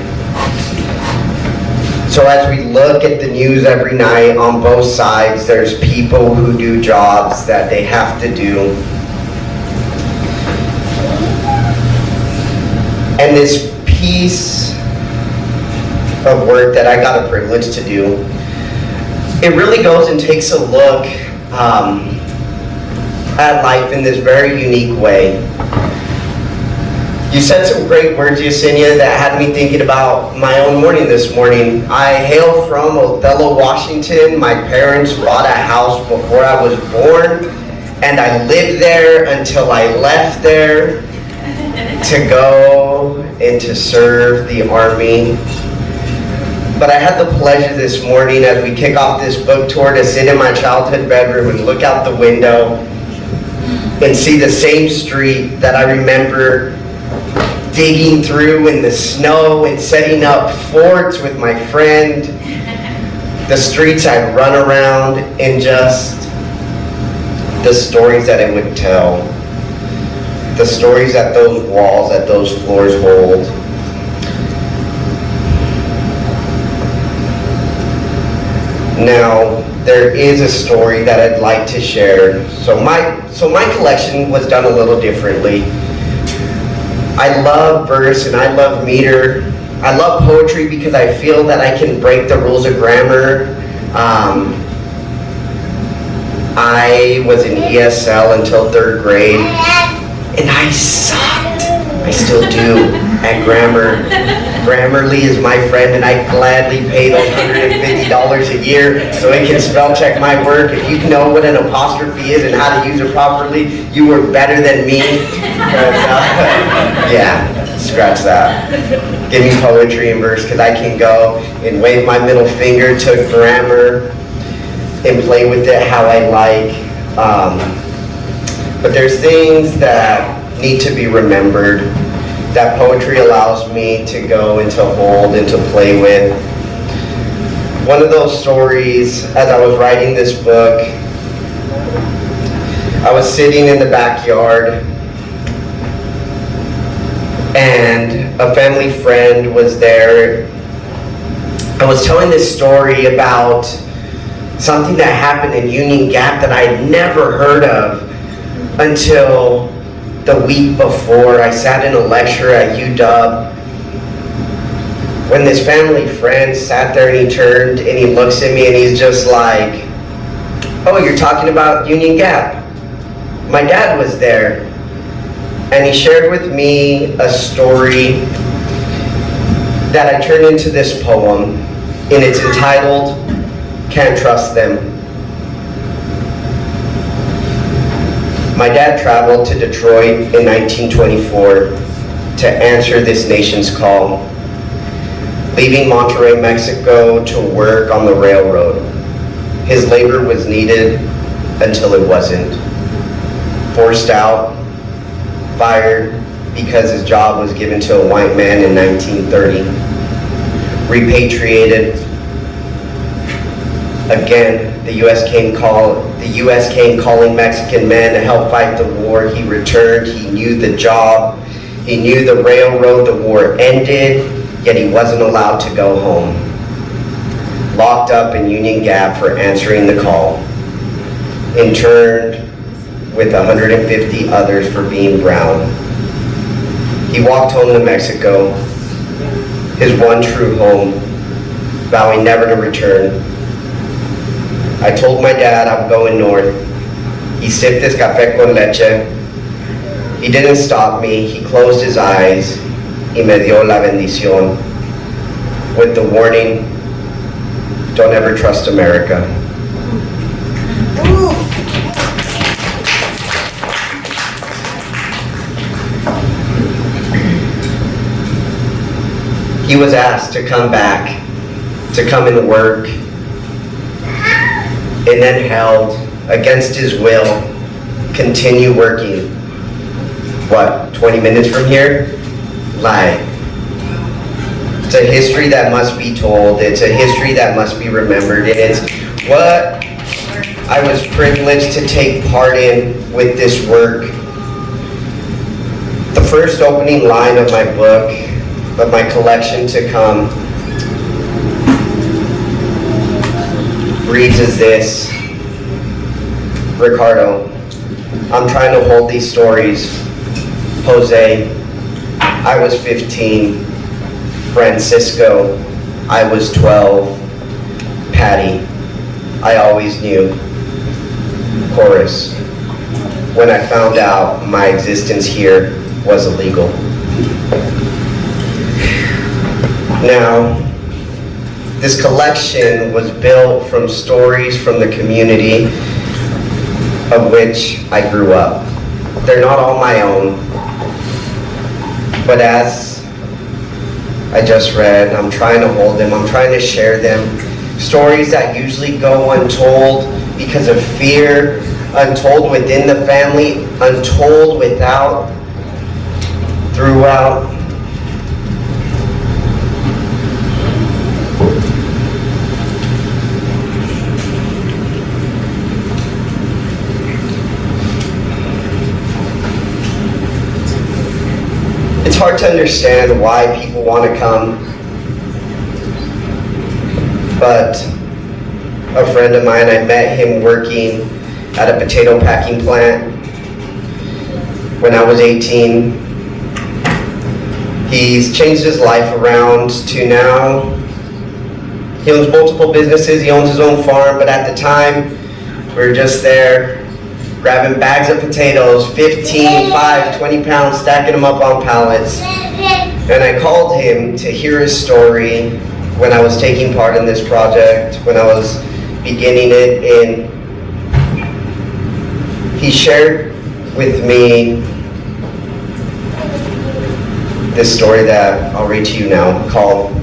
So as we look at the news every night on both sides, there's people who do jobs that they have to do. And this piece of work that I got a privilege to do, it really goes and takes a look at life in this very unique way. You said some great words, Yesenia, that had me thinking about my own morning this morning. I hail from Othello, Washington. My parents bought a house before I was born, and I lived there until I left there to go and to serve the Army. But I had the pleasure this morning as we kick off this book tour to sit in my childhood bedroom and look out the window and see the same street that I remember digging through in the snow and setting up forts with my friend. The streets I'd run around, and just the stories that it would tell. The stories that those walls, that those floors hold. Now, there is a story that I'd like to share. So my collection was done a little differently. I love verse and I love meter. I love poetry because I feel that I can break the rules of grammar. I was in ESL until 3rd grade, and I sucked. I still do at grammar. Grammarly is my friend, and I gladly pay those $150 a year so it can spell check my work. If you know what an apostrophe is and how to use it properly, you were better than me. Yeah, scratch that. Give me poetry and verse, because I can go and wave my middle finger to grammar and play with it how I like. But there's things that need to be remembered that poetry allows me to go and to hold and to play with. One of those stories, as I was writing this book, I was sitting in the backyard and a family friend was there. I was telling this story about something that happened in Union Gap that I'd never heard of until the week before. I sat in a lecture at UW when this family friend sat there and he turned and he looks at me and he's just like, "Oh, you're talking about Union Gap? My dad was there." And he shared with me a story that I turned into this poem, and it's entitled, "Can't Trust Them." My dad traveled to Detroit in 1924 to answer this nation's call, leaving Monterrey, Mexico to work on the railroad. His labor was needed until it wasn't. Forced out, fired because his job was given to a white man in 1930. Repatriated. Again, the U.S. came calling Mexican men to help fight the war. He returned. He knew the job. He knew the railroad. The war ended, yet he wasn't allowed to go home. Locked up in Union Gap for answering the call. Interned with 150 others for being brown. He walked home to Mexico, his one true home, vowing never to return. I told my dad I'm going north. He sipped his café con leche. He didn't stop me. He closed his eyes y me dio la bendición with the warning, don't ever trust America. He was asked to come back, to come and work, and then held against his will, continue working. What, 20 minutes from here? Like, it's a history that must be told. It's a history that must be remembered. And it's what I was privileged to take part in with this work. The first opening line of my book, of my collection to come, reads as this: Ricardo, I'm trying to hold these stories. Jose, I was 15. Francisco, I was 12. Patty, I always knew. Chorus, when I found out my existence here was illegal. Now, this collection was built from stories from the community of which I grew up. They're not all my own, but as I just read, I'm trying to hold them, I'm trying to share them. Stories that usually go untold because of fear, untold within the family, untold without, throughout. It's hard to understand why people want to come, but a friend of mine, I met him working at a potato packing plant when I was 18. He's changed his life around to now, he owns multiple businesses, he owns his own farm, but at the time, we were just there grabbing bags of potatoes, 15, 5, 20 pounds, stacking them up on pallets. And I called him to hear his story when I was taking part in this project, when I was beginning it, and he shared with me this story that I'll read to you now, called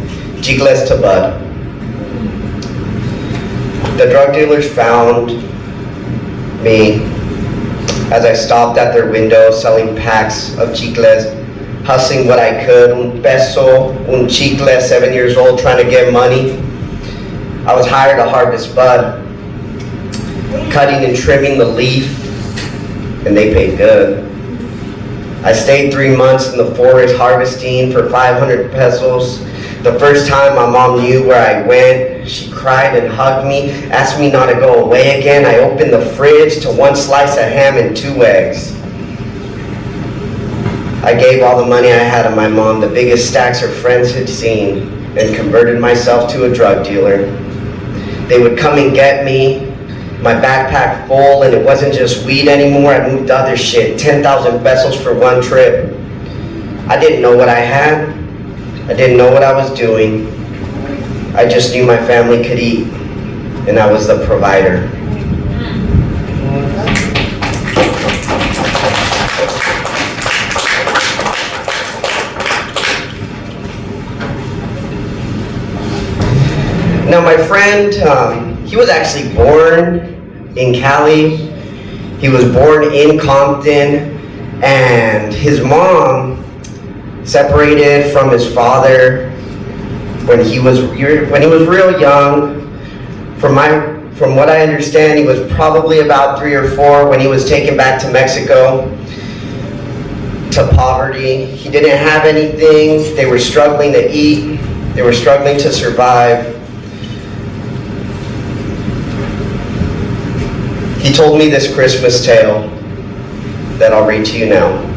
Chicles to Bud. The drug dealers found me as I stopped at their window selling packs of chicles, hustling what I could, un peso, un chicle, 7 years old, trying to get money. I was hired to harvest bud, cutting and trimming the leaf, and they paid good. I stayed 3 months in the forest harvesting for 500 pesos. The first time my mom knew where I went, she cried and hugged me, asked me not to go away again. I opened the fridge to 1 slice of ham and 2 eggs. I gave all the money I had to my mom, the biggest stacks her friends had seen, and converted myself to a drug dealer. They would come and get me, my backpack full, and it wasn't just weed anymore. I moved other shit, 10,000 pesos for 1 trip. I didn't know what I had. I didn't know what I was doing. I just knew my family could eat, and I was the provider. Now my friend, he was actually born in Cali. He was born in Compton, and his mom separated from his father when he was real young. From what I understand, he was probably about 3 or 4 when he was taken back to Mexico to poverty. He didn't have anything. They were struggling to eat. They were struggling to survive. He told me this Christmas tale that I'll read to you now.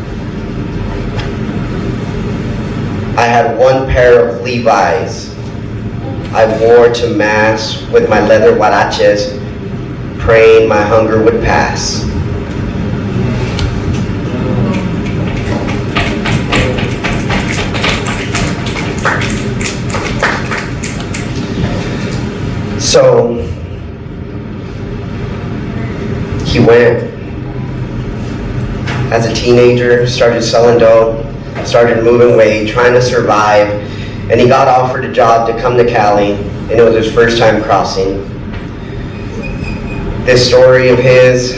I had 1 pair of Levi's I wore to mass with my leather huaraches, praying my hunger would pass. So he went as a teenager, started selling dope, started moving weight, trying to survive, and he got offered a job to come to Cali, and it was his first time crossing. This story of his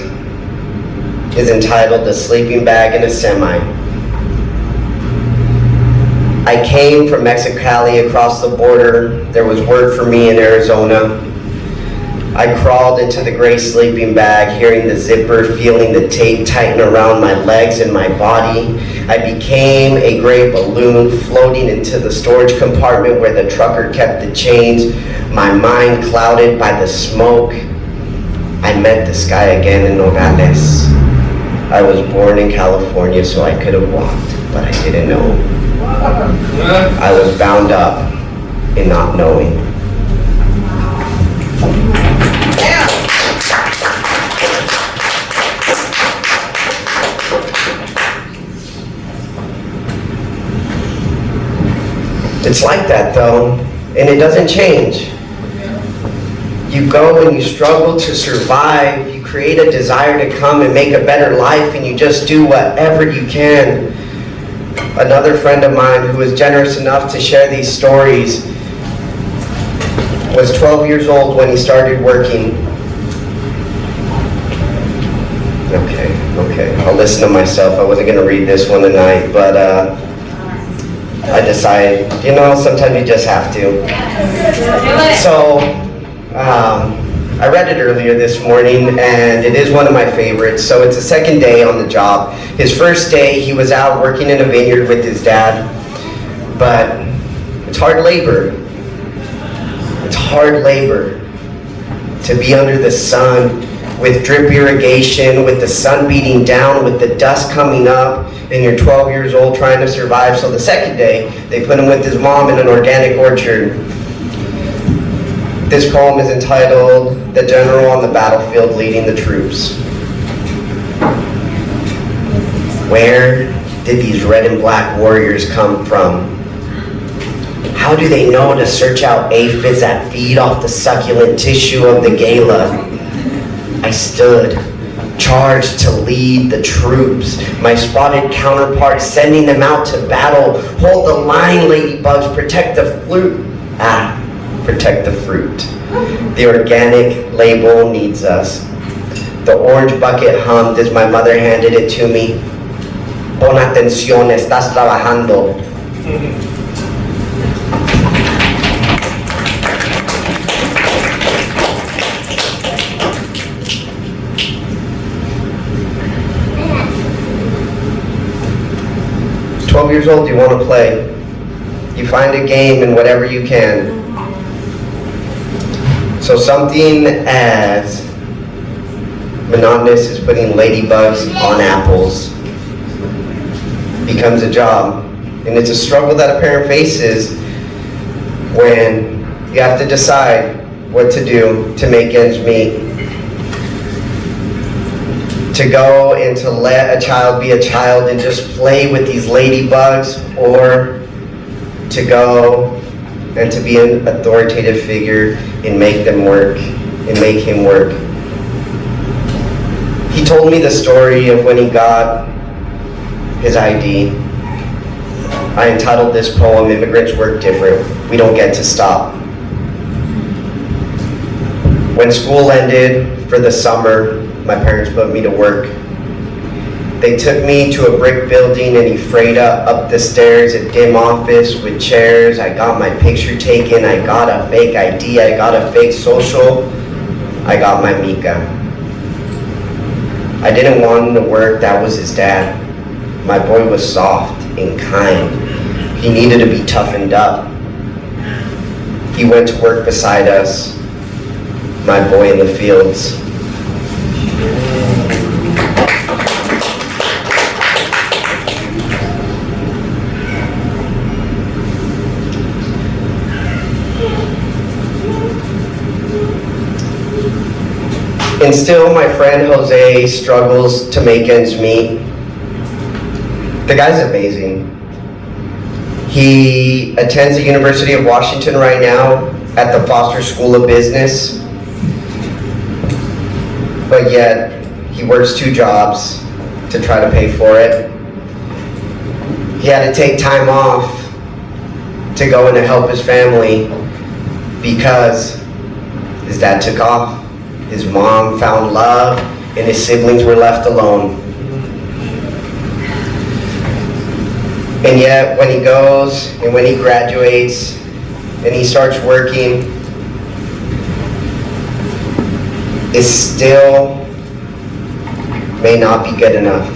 is entitled "The Sleeping Bag in a Semi." I came from Mexicali across the border. There was work for me in Arizona. I crawled into the gray sleeping bag, hearing the zipper, feeling the tape tighten around my legs and my body. I became a gray balloon floating into the storage compartment where the trucker kept the chains, my mind clouded by the smoke. I met the sky again in Nogales. I was born in California, so I could have walked, but I didn't know. I was bound up in not knowing. It's like that though, and it doesn't change. You go and you struggle to survive, you create a desire to come and make a better life, and you just do whatever you can. Another friend of mine who was generous enough to share these stories was 12 years old when he started working. Okay, I'll listen to myself. I wasn't going to read this one tonight, but I decided, sometimes you just have to. So, I read it earlier this morning, and it is one of my favorites. So it's the second day on the job. His first day, he was out working in a vineyard with his dad, but it's hard labor. It's hard labor to be under the sun with drip irrigation, with the sun beating down, with the dust coming up, and you're 12 years old trying to survive. So the second day, they put him with his mom in an organic orchard. This poem is entitled, "The General on the Battlefield Leading the Troops." Where did these red and black warriors come from? How do they know to search out aphids that feed off the succulent tissue of the gala? I stood, charged to lead the troops, my spotted counterpart sending them out to battle. Hold the line, ladybugs, protect the fruit. Protect the fruit. The organic label needs us. The orange bucket hummed as my mother handed it to me. Pon atención, estás trabajando. 12 years old, you want to play. You find a game in whatever you can. So something as monotonous as putting ladybugs on apples becomes a job. And it's a struggle that a parent faces when you have to decide what to do to make ends meet. To go and to let a child be a child and just play with these ladybugs, or to go and to be an authoritative figure and make them work and make him work. He told me the story of when he got his ID. I entitled this poem, "Immigrants Work Different. We Don't Get to Stop." When school ended for the summer, my parents put me to work. They took me to a brick building in Ephrata, up the stairs, a dim office with chairs. I got my picture taken. I got a fake ID. I got a fake social. I got my Mika. I didn't want him to work. That was his dad. My boy was soft and kind. He needed to be toughened up. He went to work beside us, my boy in the fields. And still, my friend Jose struggles to make ends meet. The guy's amazing. He attends the University of Washington right now at the Foster School of Business. But yet, he works 2 jobs to try to pay for it. He had to take time off to go and to help his family because his dad took off. His mom found love, and his siblings were left alone. And yet, when he goes and when he graduates and he starts working, it still may not be good enough.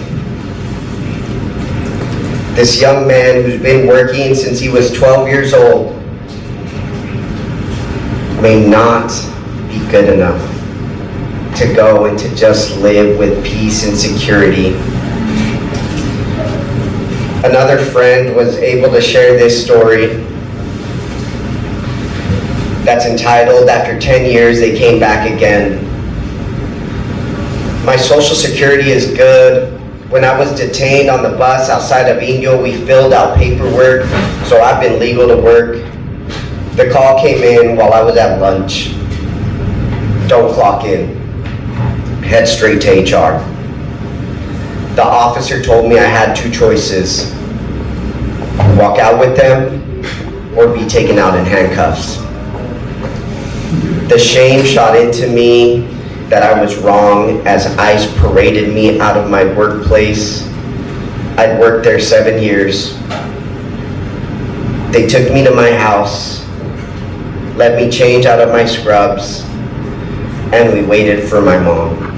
This young man who's been working since he was 12 years old may not be good enough to go and to just live with peace and security. another friend was able to share this story that's entitled, "After 10 years, they came back again." My social security is good. When I was detained on the bus outside of Inyo, we filled out paperwork, so I've been legal to work. The call came in while I was at lunch. Don't clock in. Head straight to HR. The officer told me I had two choices: walk out with them or be taken out in handcuffs. The shame shot into me that I was wrong as ICE paraded me out of my workplace. I'd worked there 7 years. They took me to my house, let me change out of my scrubs, and we waited for my mom.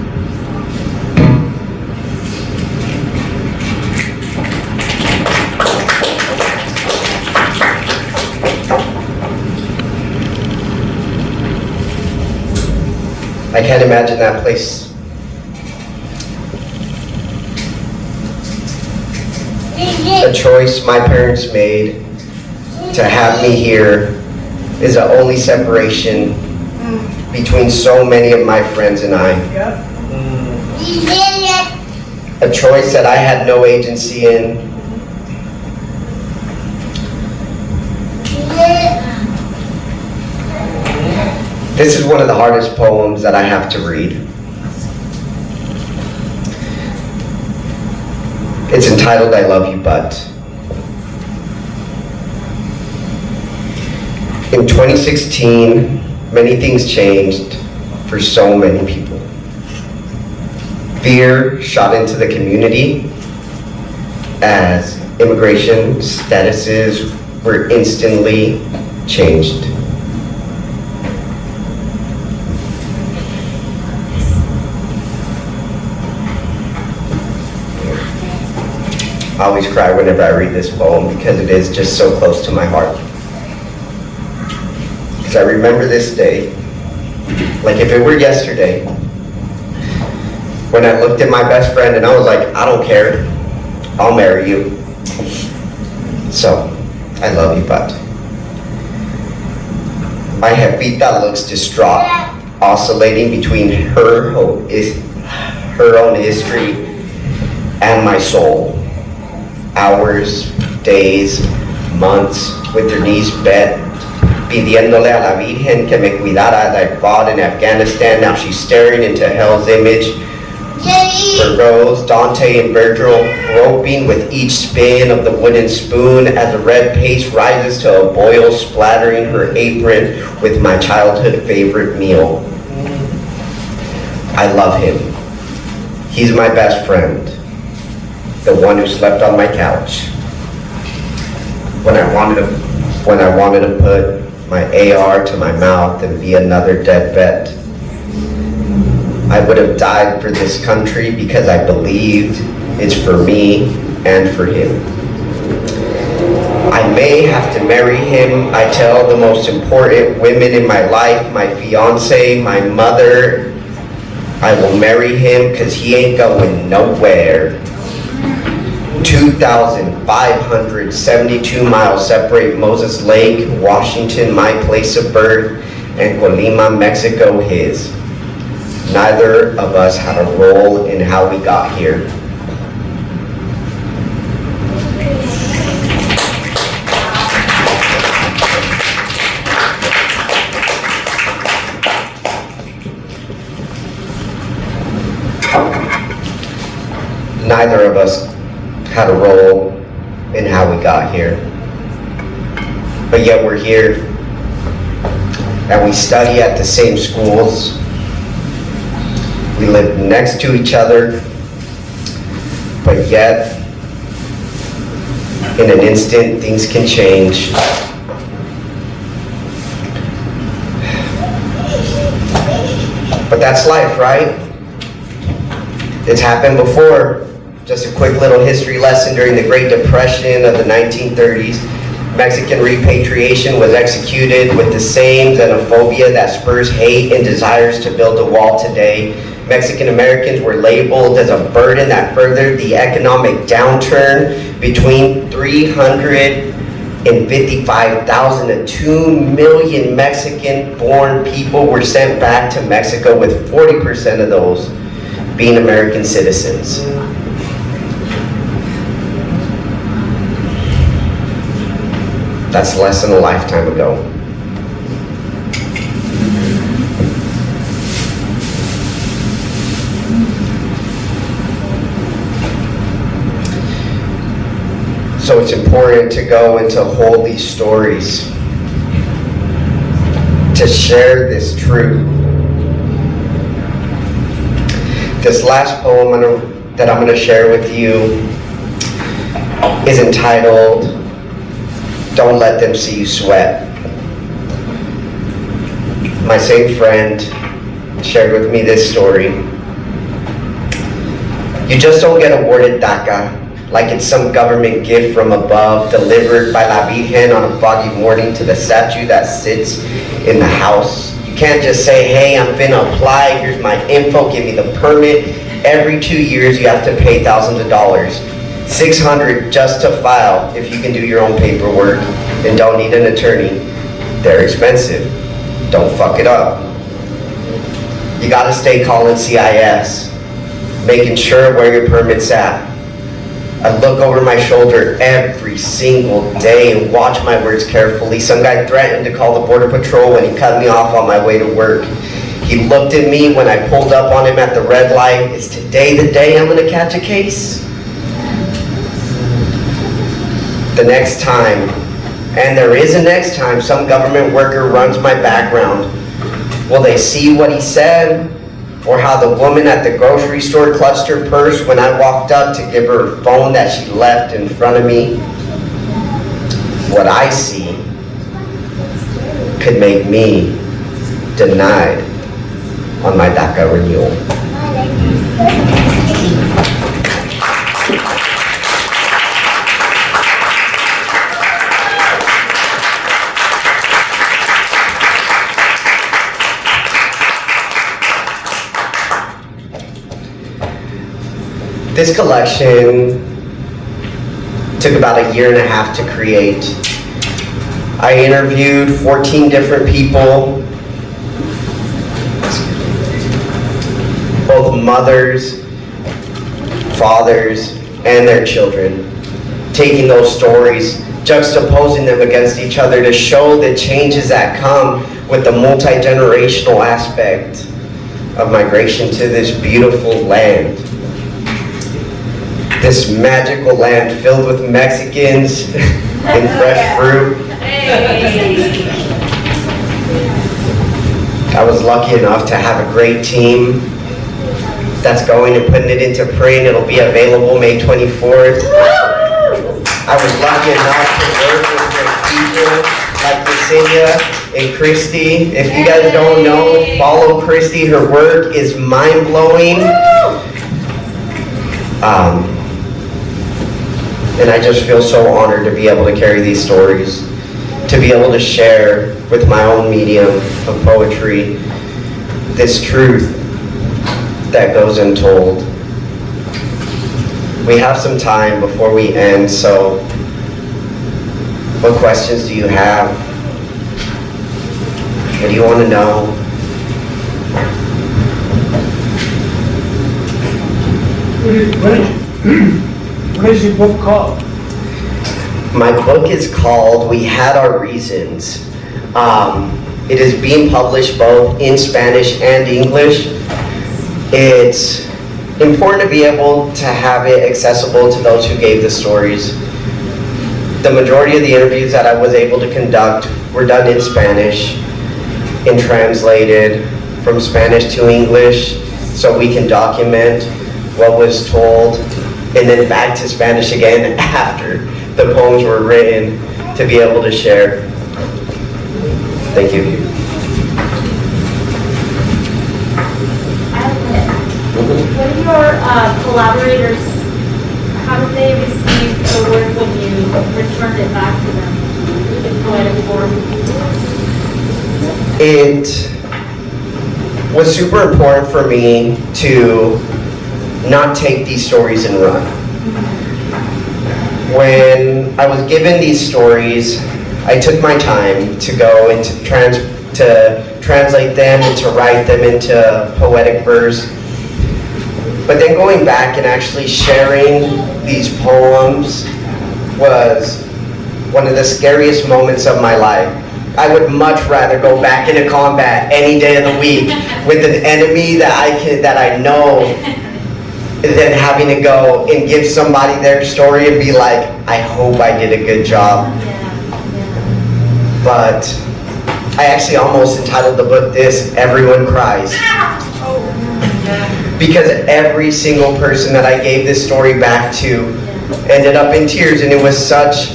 I can't imagine that place. The choice my parents made to have me here is the only separation between so many of my friends and I. A choice that I had no agency in. This is one of the hardest poems that I have to read. It's entitled, "I Love You But." In 2016, many things changed for so many people. Fear shot into the community as immigration statuses were instantly changed. I always cry whenever I read this poem because it is just so close to my heart. Because I remember this day, like if it were yesterday, when I looked at my best friend and I was like, I don't care, I'll marry you. So, I love you, but. My Jefita looks distraught, oscillating between her own history and my soul. Hours, days, months, with her knees bent, pidiéndole a la Virgen que me cuidara as I fought in Afghanistan. Now she's staring into hell's image. For Rose, Dante, and Virgil, groping with each spin of the wooden spoon as the red paste rises to a boil, splattering her apron with my childhood favorite meal. I love him. He's my best friend. The one who slept on my couch. When I wanted to put my AR to my mouth and be another dead vet. I would have died for this country because I believed it's for me and for him. I may have to marry him. I tell the most important women in my life, my fiance, my mother, I will marry him because he ain't going nowhere. 2,572 miles separate Moses Lake, Washington, my place of birth, and Colima, Mexico, his. Neither of us had a role in how we got here. Neither of us had a role in how we got here. But yet we're here, and we study at the same schools. We live next to each other, but yet, in an instant, things can change. But that's life, right? It's happened before. Just a quick little history lesson. During the Great Depression of the 1930s, Mexican repatriation was executed with the same xenophobia that spurs hate and desires to build a wall today. Mexican Americans were labeled as a burden that furthered the economic downturn. Between 355,000 to 2 million Mexican-born people were sent back to Mexico, with 40% of those being American citizens. That's less than a lifetime ago. So it's important to go and to hold these stories, to share this truth. This last poem that I'm going to share with you is entitled, "Don't Let Them See You Sweat." My same friend shared with me this story. You just don't get awarded DACA like it's some government gift from above, delivered by La Virgen on a foggy morning to the statue that sits in the house. You can't just say, hey, I'm finna apply, here's my info, give me the permit. Every 2 years you have to pay thousands of dollars. $600 just to file if you can do your own paperwork and don't need an attorney. They're expensive. Don't fuck it up. You gotta stay calling CIS, making sure where your permit's at. I look over my shoulder every single day and watch my words carefully. Some guy threatened to call the Border Patrol when he cut me off on my way to work. He looked at me when I pulled up on him at the red light. Is today the day I'm gonna catch a case? The next time, and there is a next time, some government worker runs my background. Will they see what he said? Or how the woman at the grocery store clutched her purse when I walked up to give her her phone that she left in front of me? What I see could make me denied on my DACA renewal. This collection took about 1.5 years to create. I interviewed 14 different people, both mothers, fathers, and their children, taking those stories, juxtaposing them against each other to show the changes that come with the multi-generational aspect of migration to this beautiful land. This magical land filled with Mexicans and fresh fruit. I was lucky enough to have a great team that's going and putting it into print. It'll be available May 24th. I was lucky enough to work with great people like Yesenia and Christy. If you guys don't know, follow Christy. Her work is mind-blowing. And I just feel so honored to be able to carry these stories, to be able to share with my own medium of poetry this truth that goes untold. We have some time before we end, so what questions do you have? What do you want to know? What is your book called? My book is called We Had Our Reasons. It is being published both in Spanish and English. It's important to be able to have it accessible to those who gave the stories. The majority of the interviews that I was able to conduct were done in Spanish and translated from Spanish to English so we can document what was told, and then back to Spanish again after the poems were written to be able to share. Thank you. What do your collaborators, how did they receive the work when you returned it back to them in poetic form? It was super important for me to not take these stories and run. When I was given these stories, I took my time to go and to translate them and to write them into poetic verse. But then going back and actually sharing these poems was one of the scariest moments of my life. I would much rather go back into combat any day of the week with an enemy that I know than having to go and give somebody their story and be like, I hope I did a good job. But I actually almost entitled the book this, Everyone Cries. Because every single person that I gave this story back to ended up in tears, and it was such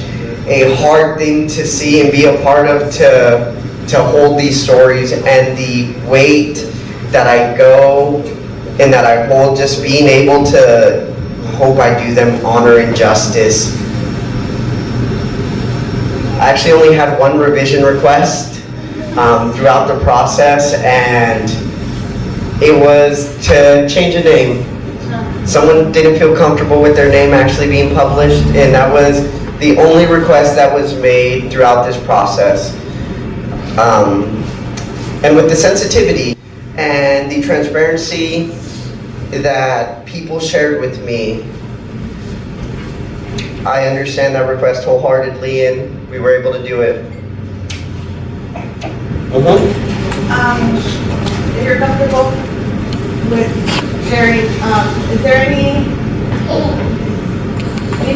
a hard thing to see and be a part of, to hold these stories, and the weight that I go and that I hold, just being able to hope I do them honor and justice. I actually only had one revision request throughout the process, and it was to change a name. Someone didn't feel comfortable with their name actually being published, and that was the only request that was made throughout this process. And with the sensitivity and the transparency that people shared with me, I understand that request wholeheartedly, and we were able to do it. If you're comfortable with sharing, is there any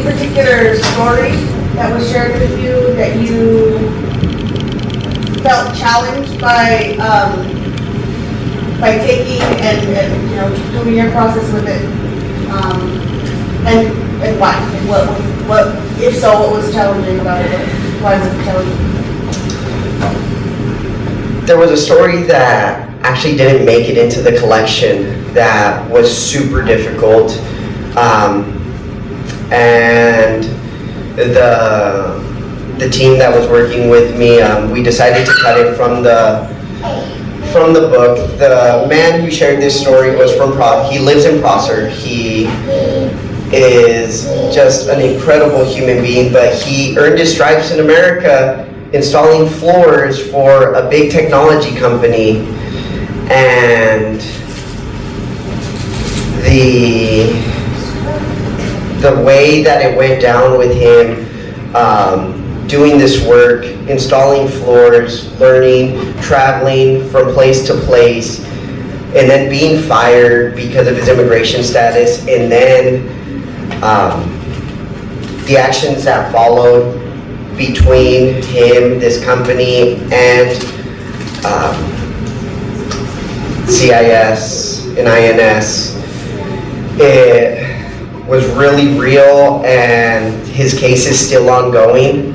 particular story that was shared with you that you felt challenged by taking and doing your process with it, and why? And what if so, what was challenging about it? Why was it challenging? There was a story that actually didn't make it into the collection that was super difficult, and the team that was working with me, we decided to cut it from the book. The man who shared this story was from he lives in Prosser. He is just an incredible human being, but he earned his stripes in America installing floors for a big technology company, and the way that it went down with him doing this work, installing floors, learning, traveling from place to place, and then being fired because of his immigration status, and then the actions that followed between him, this company, and CIS and INS, it was really real, and his case is still ongoing.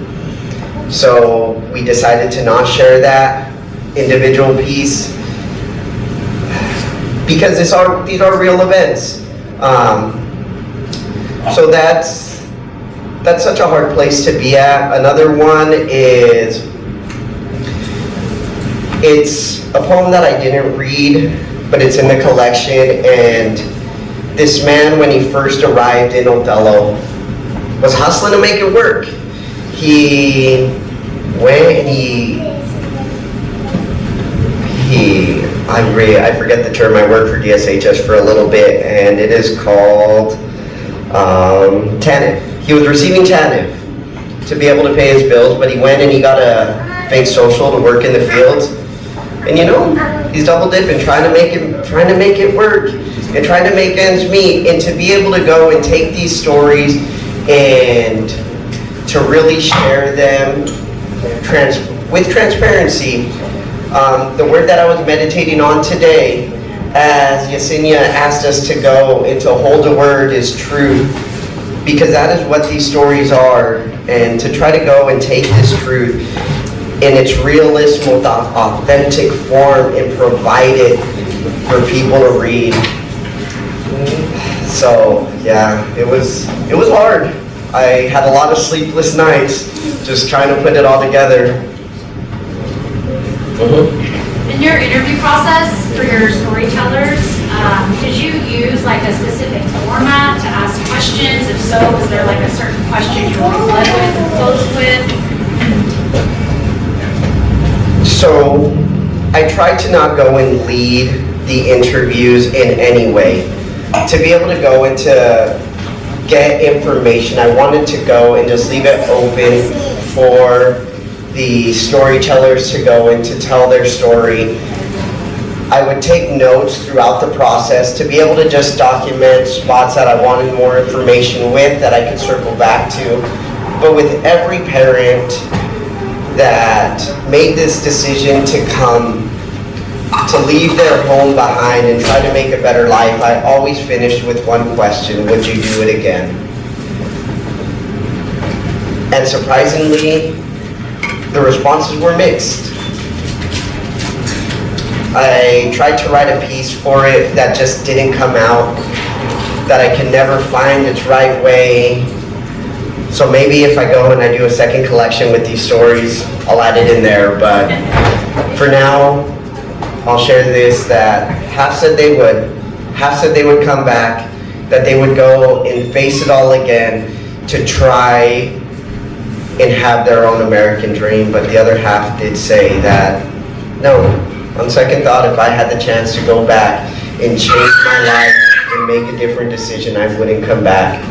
So we decided to not share that individual piece because these are real events. So that's such a hard place to be at. Another one is, it's a poem that I didn't read, but it's in the collection, and this man, when he first arrived in Othello, was hustling to make it work. He went and I forget the term, I worked for DSHS for a little bit, and it is called TANF. He was receiving TANF to be able to pay his bills, but he went and he got a fake social to work in the fields. And he's double dipping, trying to make it work, and trying to make ends meet, and to be able to go and take these stories and to really share them with transparency. The word that I was meditating on today, as Yesenia asked us to go and to hold a word, is truth, because that is what these stories are, and to try to go and take this truth in its realist, most authentic form and provide it for people to read. So yeah, it was hard. I had a lot of sleepless nights just trying to put it all together. And In your interview process for your storytellers, did you use like a specific format to ask questions? If so, was there like a certain question you always led with and closed with? So I tried to not go and lead the interviews in any way. To be able to go and to get information, I wanted to go and just leave it open for the storytellers to go and to tell their story. I would take notes throughout the process to be able to just document spots that I wanted more information with that I could circle back to. But with every parent that made this decision to come, to leave their home behind and try to make a better life, I always finished with one question: would you do it again? And surprisingly, the responses were mixed. I tried to write a piece for it that just didn't come out, that I can never find its right way. So maybe if I go and I do a second collection with these stories, I'll add it in there. But for now, I'll share this, that half said they would come back, that they would go and face it all again to try and have their own American dream. But the other half did say that, no, on second thought, if I had the chance to go back and change my life and make a different decision, I wouldn't come back.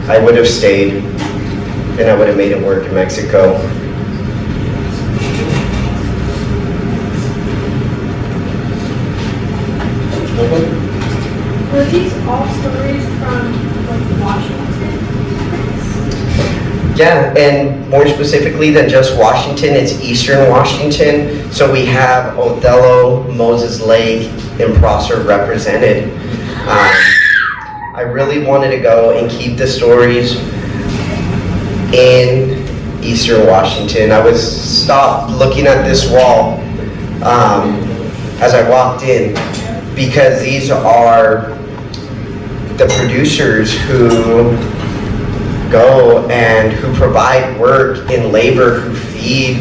I would have stayed, and I would have made it work in Mexico. Were these all stories from like Washington? Yeah, and more specifically than just Washington, it's Eastern Washington. So we have Othello, Moses Lake, and Prosser represented. I really wanted to go and keep the stories in Eastern Washington. I was stopped looking at this wall as I walked in, because these are the producers who go and who provide work and labor, who feed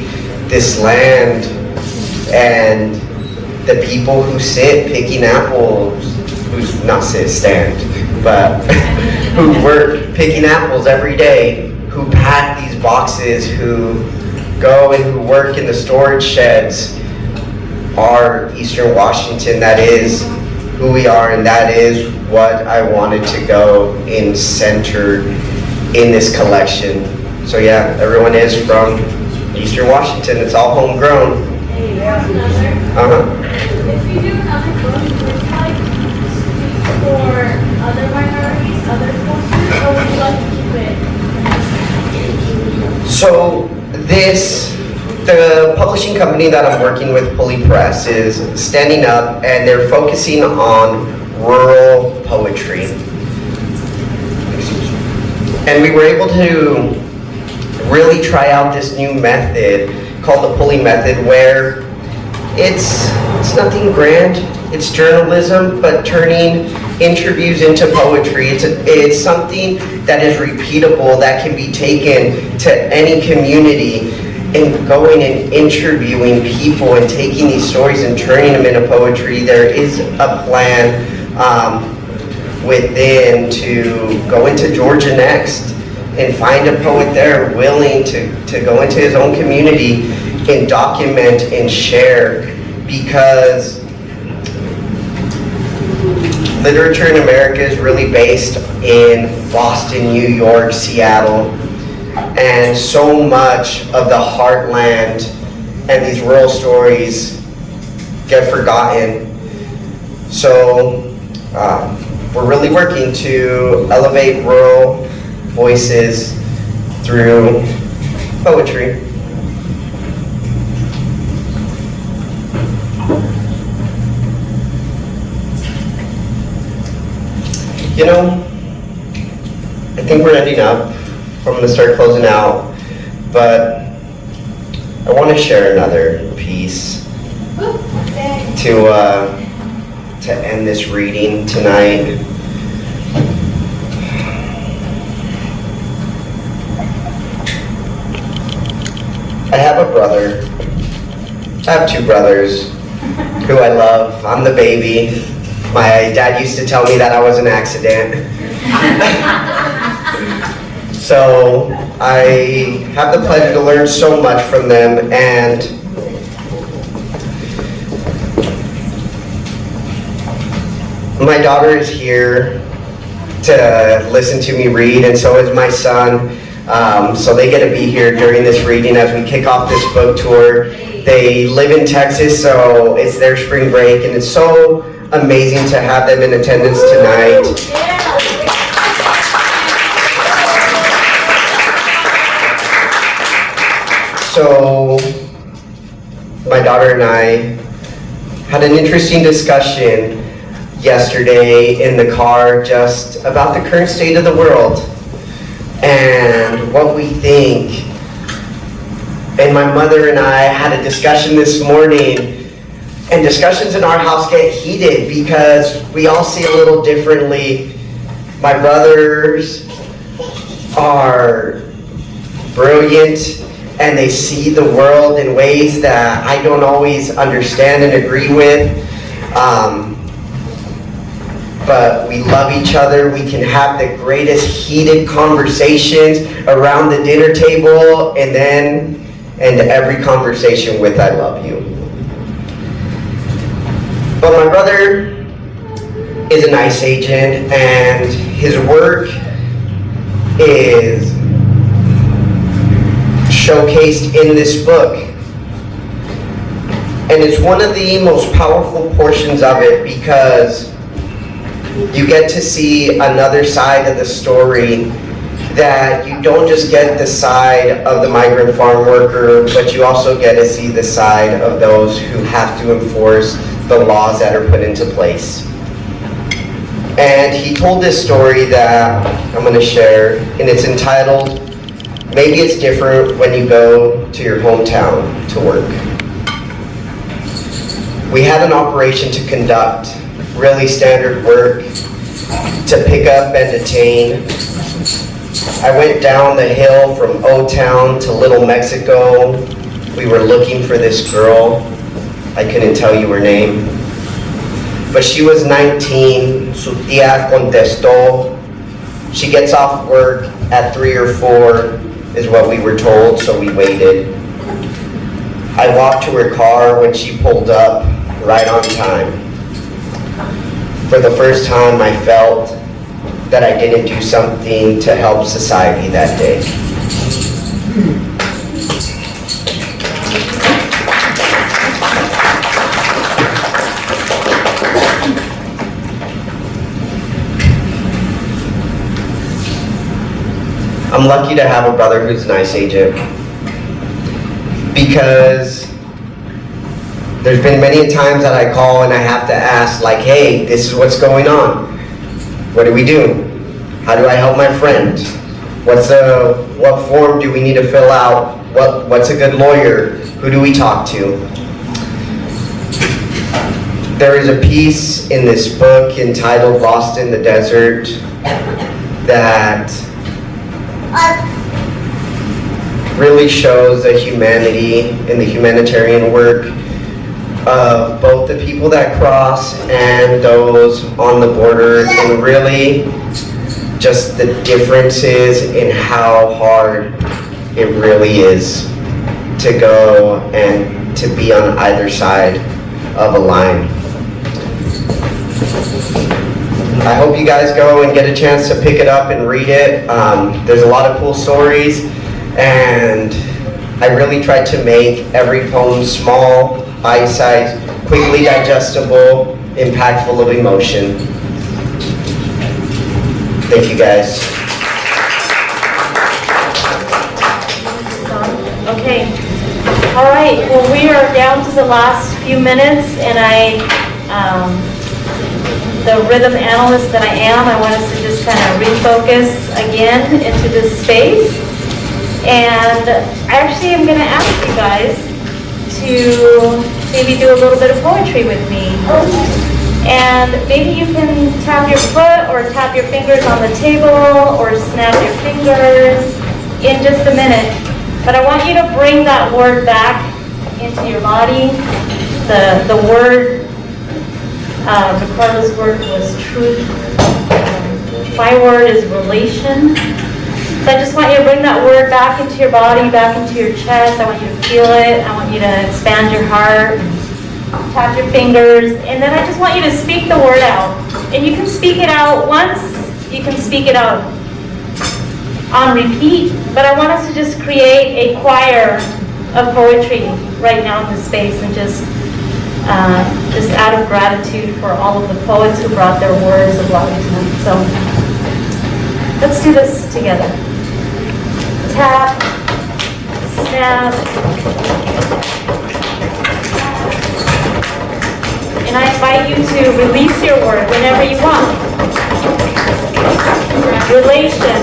this land, and the people who sit picking apples, who's not sit, stand, but who work picking apples every day, who pack these boxes, who go and who work in the storage sheds, are Eastern Washington. That is who we are, and that is what I wanted to go and center in this collection. So yeah, everyone is from Eastern Washington. It's all homegrown. If you do another book, would you like to speak for other minorities, other cultures, or would you like to keep it? So the publishing company that I'm working with, Pulley Press, is standing up, and they're focusing on rural poetry. And we were able to really try out this new method called the Pulley method, where it's nothing grand. It's journalism, but turning interviews into poetry. It's something that is repeatable, that can be taken to any community, and going and interviewing people and taking these stories and turning them into poetry. There is a plan within to go into Georgia next and find a poet there willing to go into his own community and document and share, because literature in America is really based in Boston, New York, Seattle, and so much of the heartland and these rural stories get forgotten. So we're really working to elevate rural voices through poetry. You know, I think we're ending up. I'm going to start closing out, but I want to share another piece to end this reading tonight. I have a brother. I have two brothers. who I love. I'm the baby. My dad used to tell me that I was an accident. So I have the pleasure to learn so much from them, and my daughter is here to listen to me read, and so is my son. So they get to be here during this reading as we kick off this book tour. They live in Texas, so it's their spring break, and it's so amazing to have them in attendance tonight. So my daughter and I had an interesting discussion yesterday in the car just about the current state of the world and what we think. And my mother and I had a discussion this morning, and discussions in our house get heated because we all see a little differently. My brothers are brilliant, and they see the world in ways that I don't always understand and agree with. But we love each other. We can have the greatest heated conversations around the dinner table, and then end every conversation with "I love you." But my brother is an ICE agent, and his work is showcased in this book. And it's one of the most powerful portions of it because you get to see another side of the story, that you don't just get the side of the migrant farm worker, but you also get to see the side of those who have to enforce the laws that are put into place. And he told this story that I'm going to share, and it's entitled, "Maybe It's Different When You Go to Your Hometown to Work." We had an operation to conduct, really standard work, to pick up and detain. I went down the hill from O-Town to Little Mexico. We were looking for this girl. I couldn't tell you her name. But she was 19. Su tía contestó. She gets off work at 3 or 4, is what we were told, so we waited. I walked to her car when she pulled up, right on time. For the first time, I felt that I didn't do something to help society that day. I'm lucky to have a brother who's an ICE agent, because there's been many times that I call and I have to ask, like, hey, this is what's going on. What do we do? How do I help my friend? What form do we need to fill out? What's a good lawyer? Who do we talk to? There is a piece in this book entitled "Lost in the Desert" that really shows the humanity and the humanitarian work of both the people that cross and those on the border, and really just the differences in how hard it really is to go and to be on either side of a line. I hope you guys go and get a chance to pick it up and read it. There's a lot of cool stories, and I really tried to make every poem small, bite-sized, quickly digestible, impactful of emotion. Thank you, guys. Okay. All right. Well, we are down to the last few minutes, and the rhythm analyst that I am, I want us to just kind of refocus again into this space. And I actually am going to ask you guys to maybe do a little bit of poetry with me. And maybe you can tap your foot or tap your fingers on the table or snap your fingers in just a minute. But I want you to bring that word back into your body, the word Ricardo's word was truth. My word is relation. So I just want you to bring that word back into your body, back into your chest. I want you to feel it. I want you to expand your heart, tap your fingers, and then I just want you to speak the word out. And you can speak it out once, you can speak it out on repeat, but I want us to just create a choir of poetry right now in this space, and just out of gratitude for all of the poets who brought their words of love tonight. So let's do this together. Tap, snap, and I invite you to release your word whenever you want. Relation.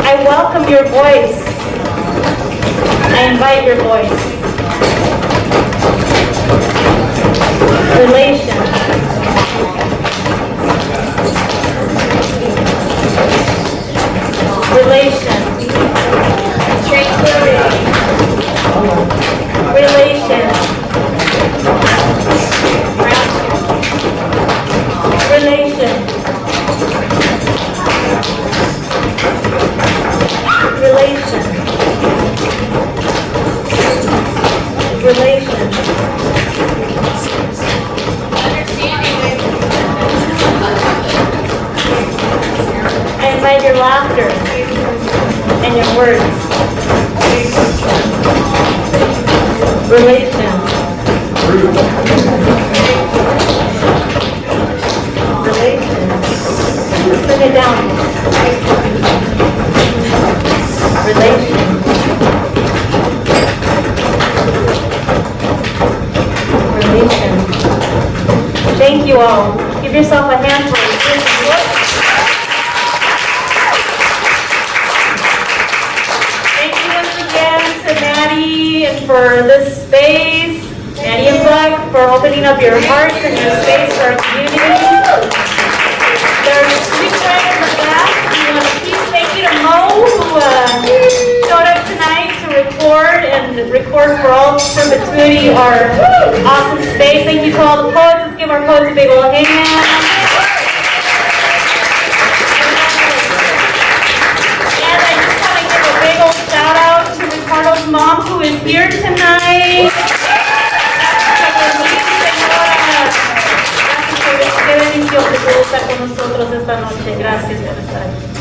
I welcome your voice. I invite your voice. Relation. Relation. Tranquility. Relation. Relation. Relation. Relation. I invite your laughter and your words. Relation. Relation. Bring it down. Relation. Relation. Thank you all. Give yourself a hand for it. Thank you once again to Maddie and for this space. Maddie and Buck for opening up your hearts and your space for our community. There's sweet right in the back. We want to please thank you to Mo who showed up tonight to record for all perpetuity our awesome space. Thank you to all the poets. Let's give our poets a big old hand. And I just want to give a big old shout out to Ricardo's mom who is here tonight. Qué bendición que pudo estar con nosotros esta noche. Gracias por estar aquí.